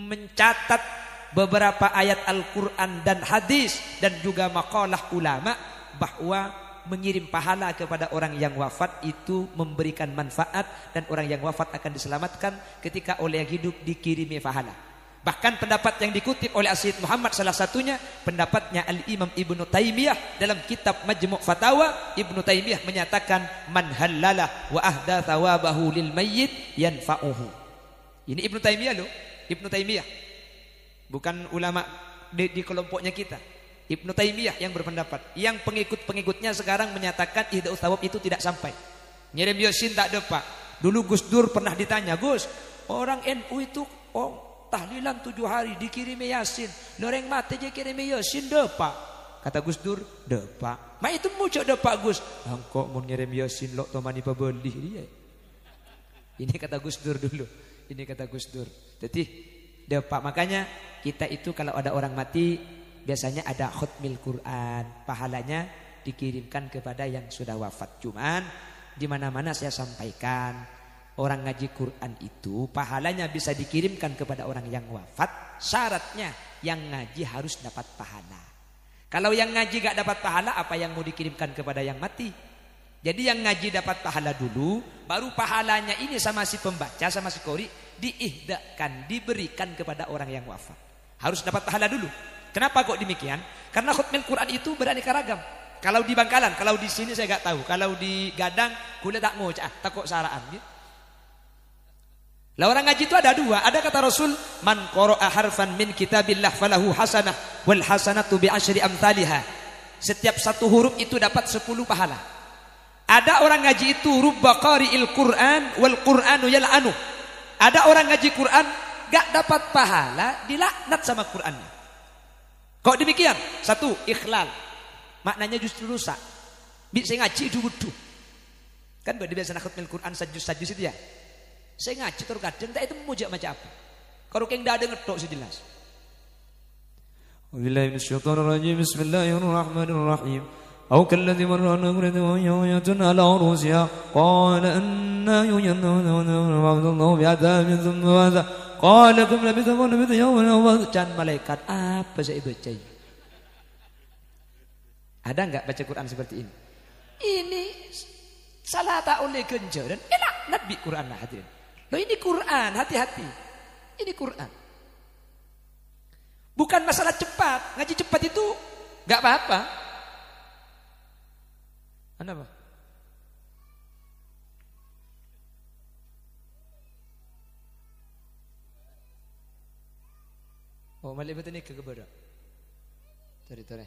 mencatat beberapa ayat Al-Quran dan hadis dan juga maqalah ulama bahwa mengirim pahala kepada orang yang wafat itu memberikan manfaat dan orang yang wafat akan diselamatkan ketika oleh yang hidup dikirimi pahala. Bahkan pendapat yang dikutip oleh As-Sayyid Muhammad salah satunya pendapatnya Al-Imam Ibnu Taimiyah dalam kitab Majmu' Fatawa. Ibnu Taimiyah menyatakan man hallala wa ahda thawabahu lil mayyit yanfa'uhu. Ini Ibnu Taimiyah loh, Ibnu Taimiyah. Bukan ulama di kelompoknya kita. Ibnu Taimiyah yang berpendapat. Yang pengikut-pengikutnya sekarang menyatakan ihda'us thawab itu tidak sampai. Ngirim Yasin tak ada pak. Dulu Gus Dur pernah ditanya, Gus, orang NU itu tahlilan 7 hari dikirimi Yasin. Loreng mati aja kirimi Yasin depak. Kata Gus Dur, depak. Ma itu muncul depak Gus. Kok mau ngirim Yasin lo tomani pebeli dia. Ini kata Gus Dur dulu. Ini kata Gus Dur. Jadi depak. Makanya kita itu kalau ada orang mati biasanya ada khutmil Quran, pahalanya dikirimkan kepada yang sudah wafat. Cuman di mana-mana saya sampaikan orang ngaji Quran itu pahalanya bisa dikirimkan kepada orang yang wafat. Syaratnya yang ngaji harus dapat pahala. Kalau yang ngaji gak dapat pahala, apa yang mau dikirimkan kepada yang mati? Jadi yang ngaji dapat pahala dulu, baru pahalanya ini sama si pembaca, sama si qori diihdakan, diberikan kepada orang yang wafat. Harus dapat pahala dulu. Kenapa kok demikian? Karena khutmil Quran itu beraneka ragam. Kalau di Bangkalan, kalau di sini saya gak tahu. Kalau di Gadang, kuliah tak mau, takut saraan. Gitu. Lah orang ngaji itu ada dua. Ada kata Rasul, man qara'a harfan min kitabillah falahu hasanah wal hasanatu bi asyri amsalihha. Setiap satu huruf itu dapat 10 pahala. Ada orang ngaji itu rubba qari'il Qur'an wal Qur'anu yal'anu. Ada orang ngaji Quran gak dapat pahala, dilaknat sama Qur'annya. Kok demikian? Satu, ikhlal. Maknanya justru rusak. Bisa ngaji itu wudu. Kan biasa khutmil Quran sajus-sajus itu ya. Saya ngaji terkadang tak itu memujak macam apa. Kalau keng dah ada ngetok sejelas. Wabillahi minasyaitonir rajim. Bismillahirrahmanirrahim. أو كالذي مر على قرية وهي خاوية على عروشها قال أنى يحيي الله بعد الله بعذاب ثم ماذا Qala kum labithu yawman can malaikat apa saya baca ini? Ada enggak baca Quran seperti ini? Ini salah tak oleh genjar dan enak Nabi Quran lah hadirin. Loh ini Quran, hati-hati. Ini Quran. Bukan masalah cepat. Ngaji cepat itu enggak apa-apa. Apa? Oh, malik betul ni ke kepada. Tari.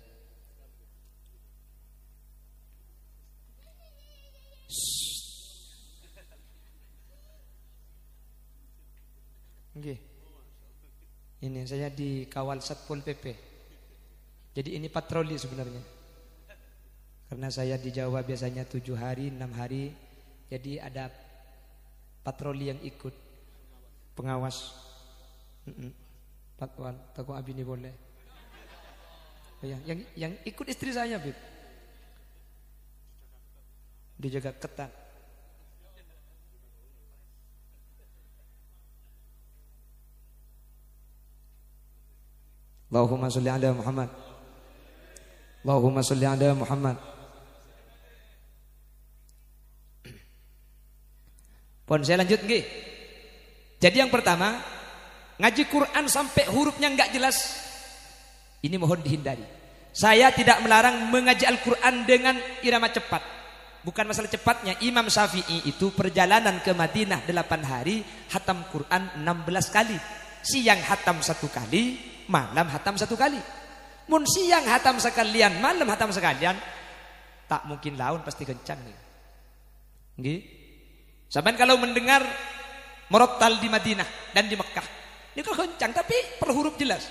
Okay. Ini saya dikawal Satpol PP. Jadi ini patroli sebenarnya. Karena saya di Jawa biasanya 7 hari, 6 hari. Jadi ada patroli yang ikut. Pengawas. Patwal, takut abi ini boleh. Oh ya, yang ikut istri saya, Bib. Dijaga ketat. Allahumma sholli ala Muhammad. Allahumma sholli ala Muhammad. Pon saya lanjut nggih. Jadi yang pertama, ngaji Quran sampai hurufnya enggak jelas, ini mohon dihindari. Saya tidak melarang mengaji Al-Quran dengan irama cepat. Bukan masalah cepatnya. Imam Syafi'i itu perjalanan ke Madinah 8 hari, hatam Quran 16 kali. Siang hatam 1 kali, malam hatam 1 kali. Mun siang hatam sekalian, malam hatam sekalian, tak mungkin laun pasti kencang nih. Nggih. Sampai kalau mendengar Murattal di Madinah dan di Mekah, ini kok kencang tapi per huruf jelas.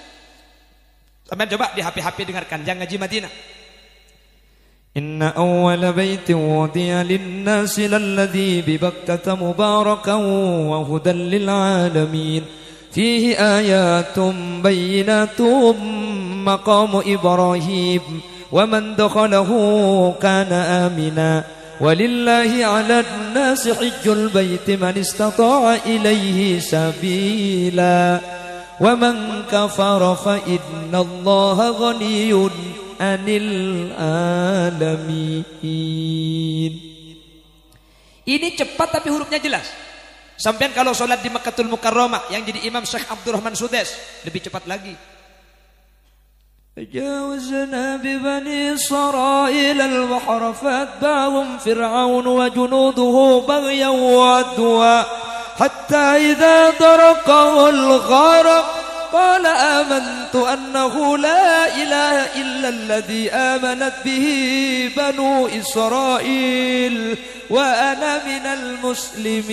Sampai coba di HP dengarkan yang ngaji Madinah. Inna awwala baitin wudi'a lin-nasi lalladzi bi Bakkah mubarakan wa hudan lil alamin. Fihi ayatun bayyinatun maqamu Ibrahim wa man dakhalahu kana amina. Walillahi 'alan nasi hajjul baiti man istata'a ilaihi sabila wa man kafara fa innallaha ghaniyyun 'anil alamin. Ini cepat tapi hurufnya jelas. Sampean kalau sholat di Makkahul Mukarramah yang jadi imam Syekh Abdurrahman Sudes lebih cepat lagi. جاوزنا ببني إسرائيل البحر فأتبعهم فرعون وجنوده بغيا وعدوا حتى إذا دركه الغرق قال آمنت أنه لا إله إلا الذي آمنت به بنو إسرائيل وأنا من المسلمين.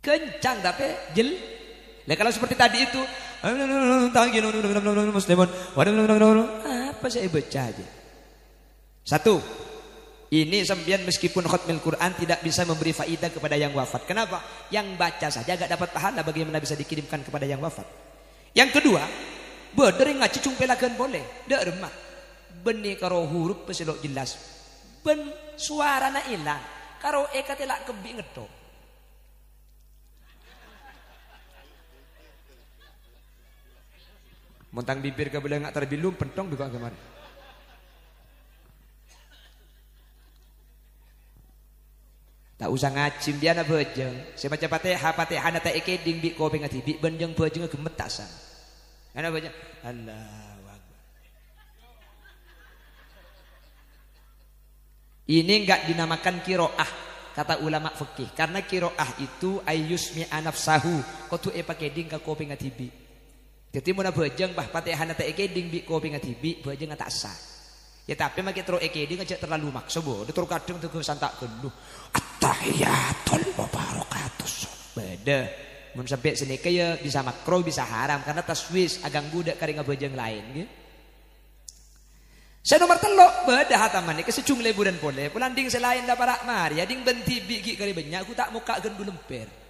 Kencang tapi Nah kalau seperti tadi itu muslimun apa saya baca aja. Satu, ini sembian meskipun khatmil Quran tidak bisa memberi faidah kepada yang wafat. Kenapa? Yang baca saja gak dapat pahala, bagaimana bisa dikirimkan kepada yang wafat. Yang kedua, bedering ngaji cumpelakan boleh. Dak remah. Beni karo huruf peselok jelas. Ben suarana ilang. Karo ekatelak kebi ngedok. Montang bibir ke boleh nggak terbilum pentong juga kemarin. Tak usah ngacim dia na bejeng. Saya baca Fatihah na tak ekeding bi kopi ngati bi benjeng bejeng gemetasan. Ana baca Allahu Akbar. Ini enggak dinamakan qiraah kata ulama fikih karena qiraah itu ayyusmi anafsahu. Kau tu pakeding ka kopi ngati bi. Jadi muna bejeng bah Fatihah na tak ekeding bi kopi ngati bi bejeng tak sah. Ya tapi makin terus ekeding aja terlalu maksa bo. Dia terus kadang tuh santak geluh. At-tahiyatul mubarakatus. Beda. Mun sampai sini kaya bisa makro bisa haram karena taswis agang budak kari ngabejeng lain gitu. Saya nomor telok beda hataman ni kesecung lebu dan pole. Pulanding selain da para mari ading benti bigi kari banyak aku tak muka gendu lemper.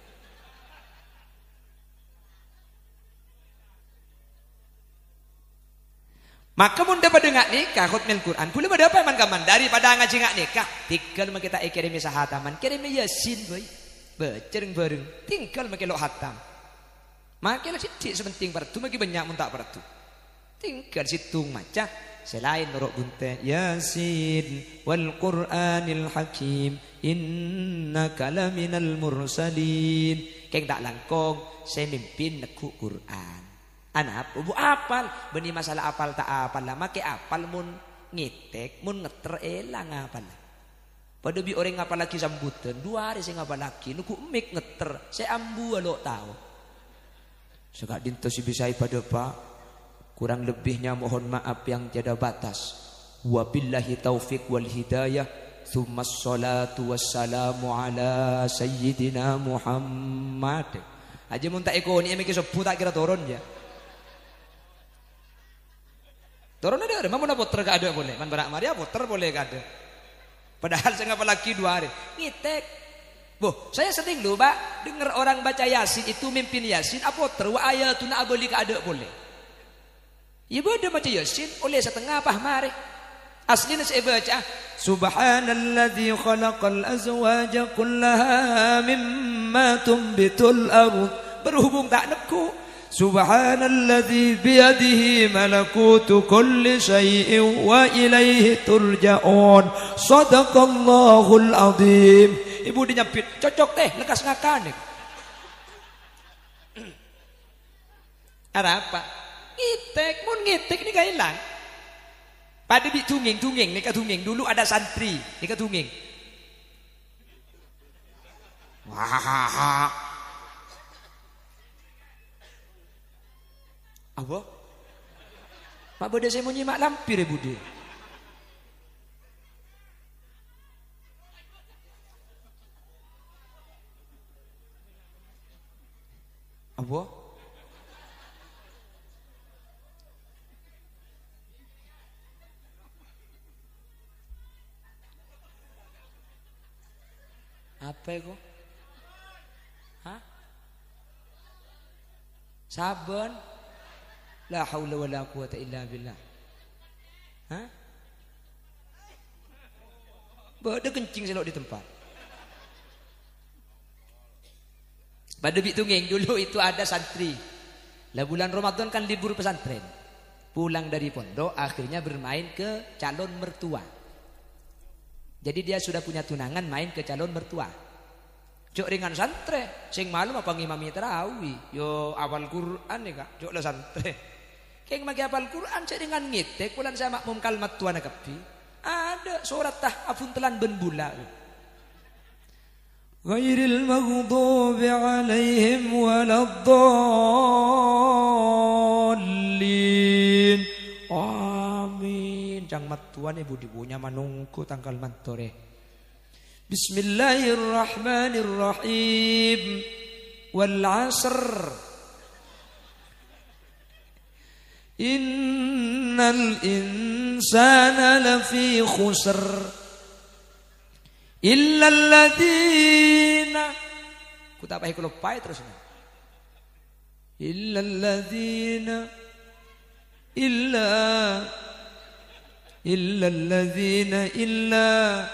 Maka mun dapat ngak nikah khutmil Quran, boleh pada apa man kaman daripada ngaji ngak nikah, tinggal kita kirimi sahataman, kirimi yasin boy. Becereng bareng, tinggal makelok hatam. Makelah sidik sepenting partu, maki banyak mun tak partu. Tinggal situng maca selain nuruk bunte yasin wal Qur'anil hakim innaka laminal mursalin. Keng tak langkong saya mimpin neku Quran. Anak bu apal beni masalah apal tak apal lah make apal mun ngitek mun ngeter elang apal. Pada bi orang ngapal lagi sambutan 2 hari saya ngapal lagi nuku mik ngeter saya ambu lo tahu. Sekak dinto si bisai pada pak kurang lebihnya mohon maaf yang tiada batas. Wabillahi taufik wal hidayah. Tsumma salatu wassalamu ala sayyidina Muhammad. Aja mun tak ikoni emeke sebut tak kira turun ya. Turun ada, mau nak puter gak ada boleh. Man barak Maria puter boleh gak ada. Padahal saya ngapa lagi 2 hari. Ngitek. Boh, saya sering loh, Pak, dengar orang baca Yasin itu mimpin Yasin, puter wa ayatuna aboli gak ada boleh. Ya bodoh baca Yasin oleh setengah apa mari. Aslinya saya baca Subhanalladzi khalaqal azwaja kullaha mimma tumbitul ardh. Berhubung tak neku Subhanalladzi biyadihi malakutu kulli syai'in wa ilaihi turja'un. Shadaqallahul azim. Ibu dinyapit, cocok teh, lekas ngakan. Ada apa? Ngitek, mun ngitek ini gak hilang. Pada bi tunging, nika tunging. Dulu ada santri, nika tunging. Wah. Apa? Mak bode saya mau nyimak lampir ya bude. Apa? Apa itu? Hah? Sabun? La haula wala quwata illa billah. Hah? Bada kencing selok di tempat. Pada Bitunging dulu itu ada santri. Lah bulan Ramadan kan libur pesantren. Pulang dari pondok akhirnya bermain ke calon mertua. Jadi dia sudah punya tunangan main ke calon mertua. Cok ringan santre, sing malam apa ngimami tarawih. Yo awal Quran nih kak, cok lah santre. Keng magi apal Quran cek dengan ngitek bulan saya makmum kalmat tuan kapi. Ada surat tah afun telan ben bula. Ghairil maghdubi alaihim waladdallin. Amin. Jang matuan ibu dibunya manungku tanggal mantore. Bismillahirrahmanirrahim. Wal 'asr. Innal insana lafi khusr illa alladzina ku tak pakai lupa terus illa alladzina illa alladzina illa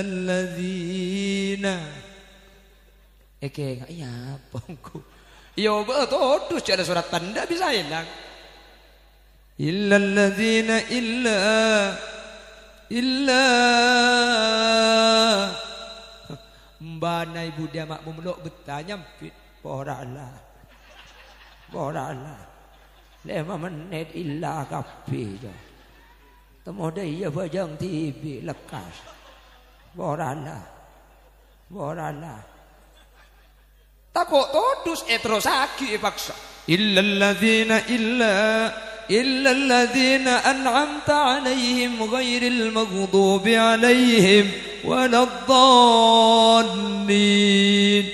alladzina Eke iya pongku. Yo betul ada surat tanda bisa hilang. Illal ladzina illa mbana ibu dia makmum lo betanya nyempit porala. 5 menit illa kapi jo. Temu dia bajang TV lekas. Porala. Takut todus terus lagi paksa. Illalladzina an'amta alaihim ghairil maghdubi alaihim waladdallin.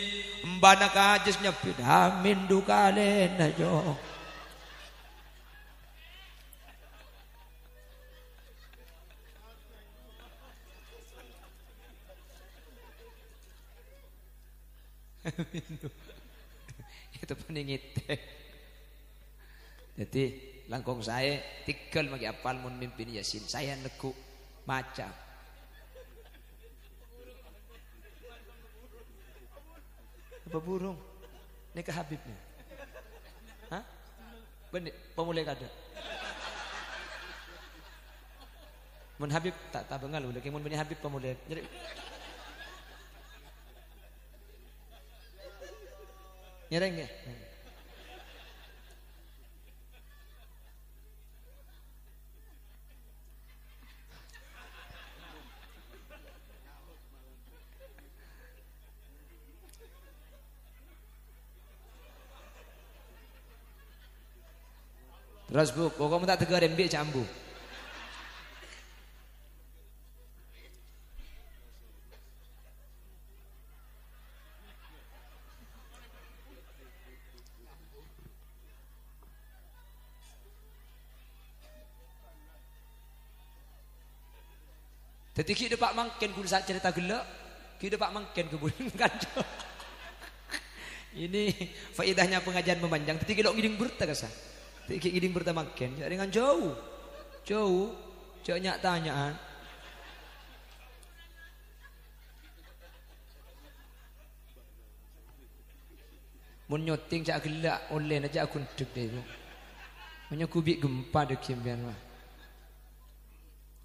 Mbana kajis nyepit amin dukalena jo. Itu peningit. Jadi langkong saya tinggal magi apal mun mimpin Yasin. Saya neku maca. Apa burung? Ini ke Habibnya. Hah? Benih pemulai kada. Mun Habib tak bengal udah mun benih Habib pemulai. Jadi nyereng ya. Terus bu, kamu tak tegar MB cambu. Jadi kita pak mangken kudu sak cerita gelak, kita pak mangken kebun kanjo. Ini faedahnya pengajian memanjang. Jadi kita ngiding berta kasah. Jadi ngiding berta mangken. Jadi dengan jauh, jauh nyak tanyaan. Mun nyoting cak gelak oleh aja aku ndek deh. Punya kubik gempa dek kian mah.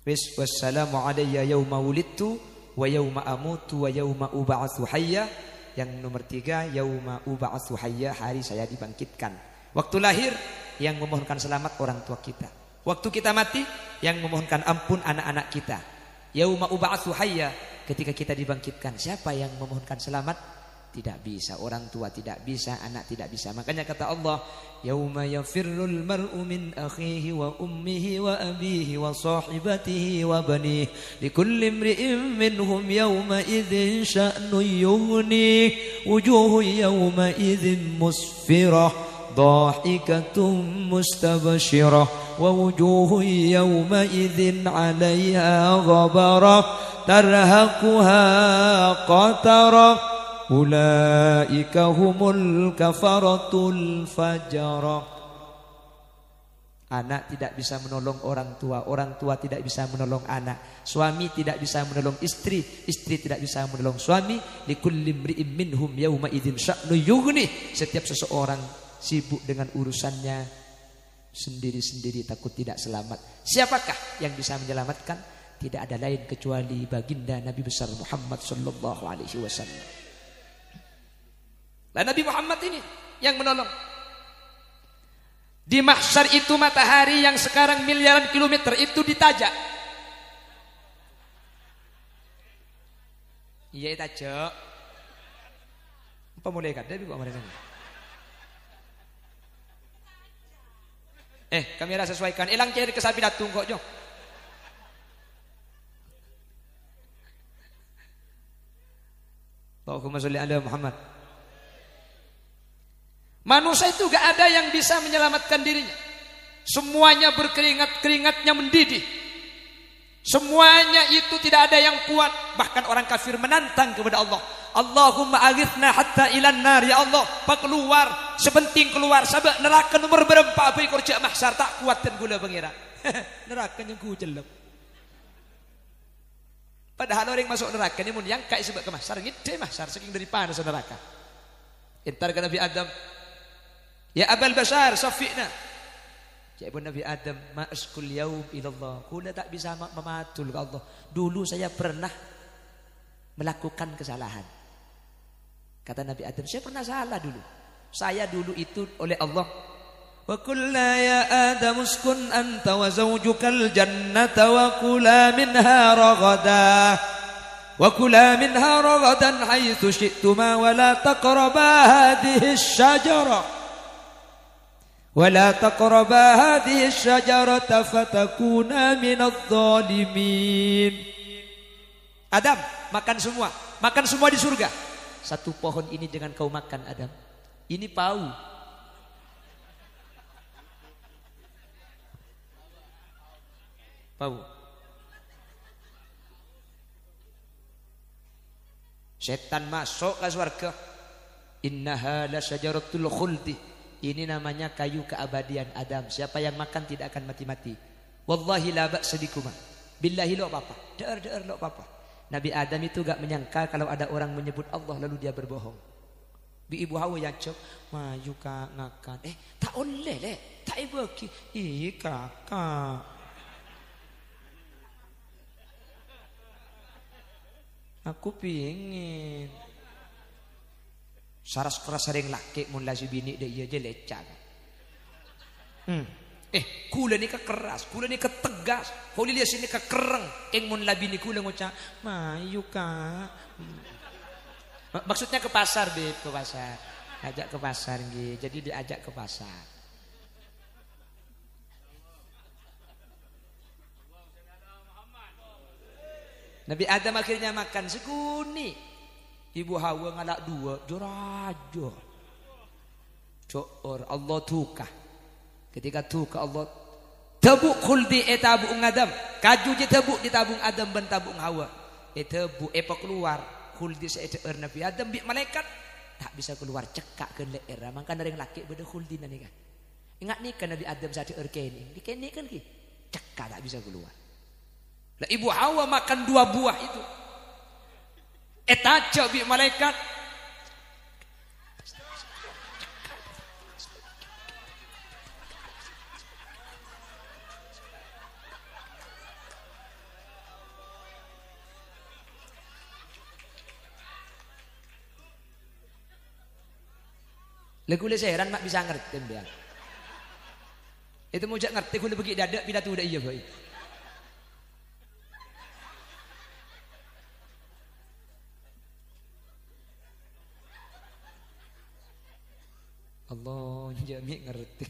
Wassalamu alayya yawma wulidtu wa yawma amutu wa yawma ub'atsu hayya. Yang nomor 3 yawma ub'atsu hayya, hari saya dibangkitkan. Waktu lahir yang memohonkan selamat orang tua kita. Waktu kita mati yang memohonkan ampun anak-anak kita. Yawma ub'atsu hayya, ketika kita dibangkitkan siapa yang memohonkan selamat? Tidak bisa, orang tua tidak bisa, anak tidak bisa. Makanya kata Allah, yauma yafirrul mar'u min akhihi wa ummihi wa abihi wa sahibatihi wa banihi likulli imri'in minhum yawma idzin sya'nun yughni wujuhun yawma idzin musfirah dhahikatum mustabshirah wa wujuhun yawma idzin 'alaiha ghabarah tarhaquha qatarah ulaika humul kafaratul fajarah. Anak tidak bisa menolong orang tua tidak bisa menolong anak, suami tidak bisa menolong istri tidak bisa menolong suami. Likulli imri'in minhum yauma idzin sya'nu yughni. Setiap seseorang sibuk dengan urusannya sendiri-sendiri, takut tidak selamat. Siapakah yang bisa menyelamatkan? Tidak ada lain kecuali baginda Nabi besar Muhammad sallallahu alaihi wasallam. Lah Nabi Muhammad ini yang menolong. Di mahsyar itu matahari yang sekarang miliaran kilometer itu ditajak. Iya tajak. Apa mulai kada kok kemarin? Kamera sesuaikan. Elang cari ke sapi datung kok jo. Allahumma sholli ala Muhammad. Manusia itu gak ada yang bisa menyelamatkan dirinya. Semuanya berkeringat-keringatnya mendidih. Semuanya itu tidak ada yang kuat. Bahkan orang kafir menantang kepada Allah. Allahumma aghithna hatta ilan nar. Ya Allah, pak keluar, sebenting keluar. Sabak neraka nomor berempat apa ikut cak mahsyar. Tak kuat dan gula pengira. Neraka yang ku jelek. Padahal orang masuk neraka ini mun yang kai sebab ke mahsyar. Ngide mahsyar saking dari panas neraka. Entar ke Nabi Adam. Ya Abal Bashar safi'na. Ya Ibu Nabi Adam, ma'askul yaum ilallah. Kula tak bisa mematul ke Allah. Dulu saya pernah melakukan kesalahan. Kata Nabi Adam, saya pernah salah dulu. Saya dulu itu oleh Allah. Wa qulna ya Adam uskun anta wa zawjukal jannata wa kula minha ragadah. Wa kula minha ragadan haitsu syi'tuma wa la taqraba hadhihi asy-syajarah. ولا تقربا هذه الشجرة فتكونا من الظالمين. Adam, makan semua di surga. Satu pohon ini jangan kau makan Adam. Ini pau. Pau. Setan masuk ke surga. Innaha la syajaratul khuldi. Ini namanya kayu keabadian Adam. Siapa yang makan tidak akan mati-mati. Wallahi la ba'sa bikuma. Billahi lo apa-apa. De'er lo apa-apa. Nabi Adam itu gak menyangka kalau ada orang menyebut Allah lalu dia berbohong. Bi ibu Hawa yang cok, maju kak ngakan. Tak boleh le, tak ibu ki. Kakak. Aku pingin. Saras keras sering laki mun lasi bini dia iya je lecak. Kula ni keras, kula ni ketegas. Kuli lihat sini kekereng. Mun labi ni kula ngucap, mayu kak. Maksudnya ke pasar, Beb, ke pasar. Ajak ke pasar nggih. Jadi diajak ke pasar. Nabi Adam akhirnya makan seguni. Ibu Hawa ngalak dua, jorajo. Coor Allah tukah. Ketika tukah Allah tabuk khuldi tabung Adam. Kaju je tabuk di tabung Adam ben tabung Hawa. Tabuk apa keluar khuldi seeter Nabi Adam bi malaikat tak bisa keluar cekak ke leer. Mangka nering laki beda khuldi nani kan. Ingat ni kan Nabi Adam sate erkeni. Dikeni kan ki. Cekak tak bisa keluar. Lah ibu Hawa makan dua buah itu. Etaca bi malaikat. Lagu le seheran mak bisa ngerti dia. Itu mau jak ngerti kula pergi dadak pidato udah iya boy. Allah jami ngerti.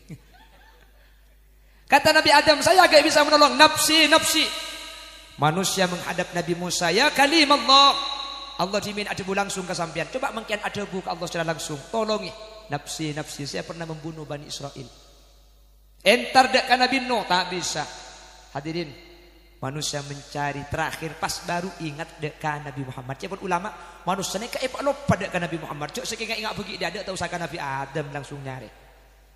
Kata Nabi Adam, saya agak bisa menolong nafsi. Manusia menghadap Nabi Musa, ya kalim Allah. Allah dimin adabu langsung ke sampean. Coba mengkian adabu ke Allah secara langsung. Tolongi nafsi. Saya pernah membunuh Bani Israel. Entar dek ke Nabi Nuh, tak bisa. Hadirin, manusia mencari terakhir pas baru ingat dekat Nabi Muhammad. Siapa ulama manusia ni kayak lupa dekat Nabi Muhammad. Cok sekian ingat pergi dia ada tahu saka Nabi Adam langsung nyari.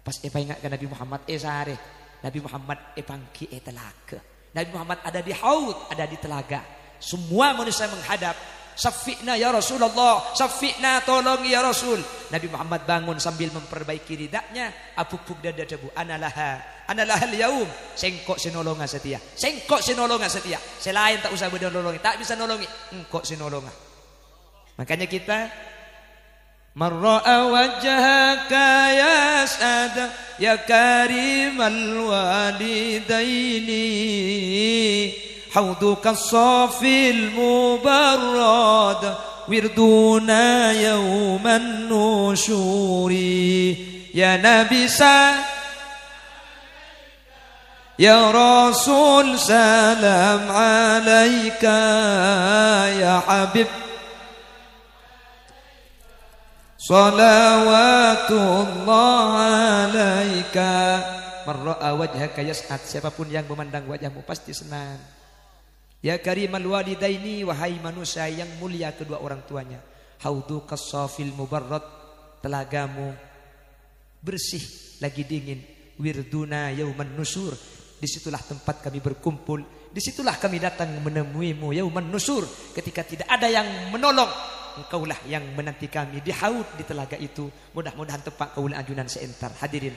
Pas ingat ke Nabi Muhammad sare. Nabi Muhammad pangki telaga. Nabi Muhammad ada di haud, ada di telaga. Semua manusia menghadap. Syafi'na ya Rasulullah, syafi'na tolong ya Rasul. Nabi Muhammad bangun sambil memperbaiki ridaknya. Apuk-puk dada debu. Analaha al-yaum. Sengkok sinolonga setia. Selain tak usah bernolongi, tak bisa nolongi. Engkok sinolonga. Makanya kita marra'a wajhaka ya sada ya karimal walidaini hauduka safil mubarrad wirduna yawman nusyuri ya nabisa ya rasul salam alaika ya habib salawatullah alaika. Marra'a wajhaka yas'ad. Siapapun yang memandang wajahmu pasti senang. Ya karimal walidaini, wahai manusia yang mulia kedua orang tuanya. Haudu kasafil mubarrad. Telagamu bersih lagi dingin. Wirduna yauman nusur. Disitulah tempat kami berkumpul. Disitulah kami datang menemuimu yauman nusur. Ketika tidak ada yang menolong, engkaulah yang menanti kami di haud di telaga itu. Mudah-mudahan tepat kaulah ajunan seentar. Hadirin,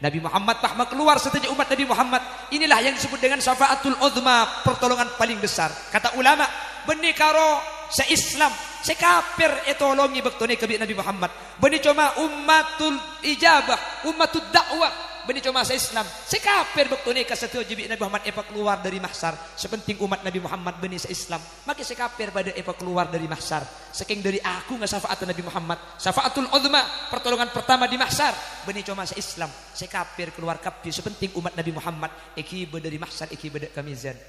Nabi Muhammad Mahmah keluar setelah umat Nabi Muhammad. Inilah yang disebut dengan syafaatul uzma, pertolongan paling besar. Kata ulama, benih karo se-Islam, se-kafir etolongi bektone kebi Nabi Muhammad. Benih cuma ummatul ijabah, ummatul dakwah. Benih cuma se-Islam, se-kafir bektone kesetua jibi Nabi Muhammad epa keluar dari mahsyar. Sepenting umat Nabi Muhammad benih se-Islam, maka se-kafir pada epa keluar dari mahsyar. Saking dari aku nggak syafaat Nabi Muhammad, syafaatul uzma, pertolongan pertama di mahsyar. Benih cuma se-Islam, se-kafir keluar kapi. Sepenting umat Nabi Muhammad eki dari mahsyar, eki beda kamizan.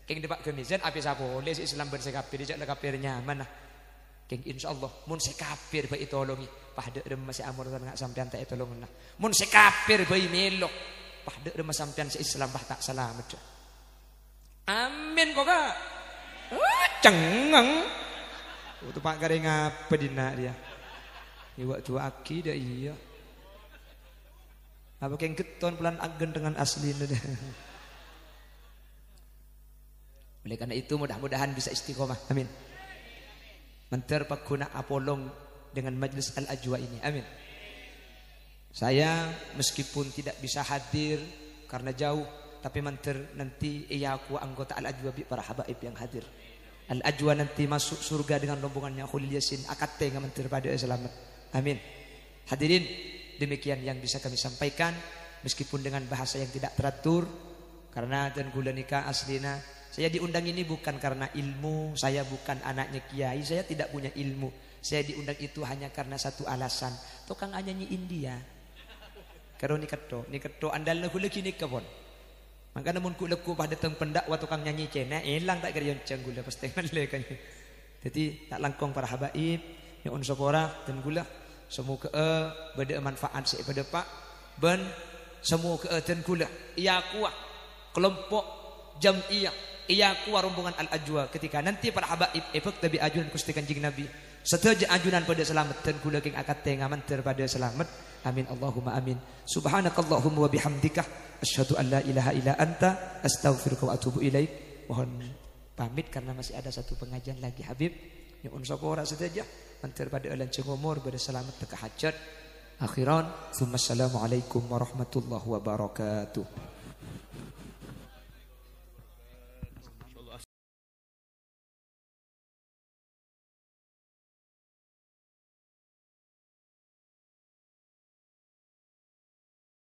Keng depak kamizan apa sah boleh se-Islam berse-kafir, dijak lah kafirnya mana? Keng insyaallah mun sekafir bae tolongi pahde dem masih amur ngak sampean tak tolongan lah. Mun sekafir bae melok pahde dem sampean se-Islam bah tak selamat. Amin kok Kak. Cengeng. Itu Pak Garing apa dina dia. Iwak tua aki dah iya. Apa yang keton pelan agen dengan asli dah. Oleh karena itu mudah-mudahan bisa istiqomah. Amin. Menter pakuna apolong dengan majlis Al-Ajwa ini. Amin. Saya meskipun tidak bisa hadir karena jauh, tapi menter nanti aku anggota Al-Ajwa para habaib yang hadir. Al-Ajwa nanti masuk surga dengan rombongannya Khulil Yasin akad tengah mentir pada selamat. Amin. Hadirin, demikian yang bisa kami sampaikan meskipun dengan bahasa yang tidak teratur karena dan gula nikah aslina. Saya diundang ini bukan karena ilmu, saya bukan anaknya kiai, saya tidak punya ilmu. Saya diundang itu hanya karena satu alasan. Tukang nyanyi India. Karo ni keto andal gula kini kebon. Maka namun ku pada teng pendak wa tukang nyanyi cena elang tak kira yonceng gula pasti kan. Jadi tak langkong para habaib yang unsopora dan gula semua ke beda manfaat saya pada pak ben semua ke dan gula ia kuah kelompok jamiah ia kuah rombongan Al-Ajwa ketika nanti para habaib efek tabi ajunan Gusti Kanjeng Nabi setuju ajunan pada selamat dan gula king akad tengaman terpada selamat. Amin Allahumma amin. Subhanakallahumma wa bihamdika asyhadu an la ilaha illa anta astaghfiruka wa atubu ilaik. Mohon pamit karena masih ada satu pengajian lagi Habib yang unsapora saja mantir pada alan cengomor pada selamat teka hajat akhiran. Assalamualaikum warahmatullahi wabarakatuh.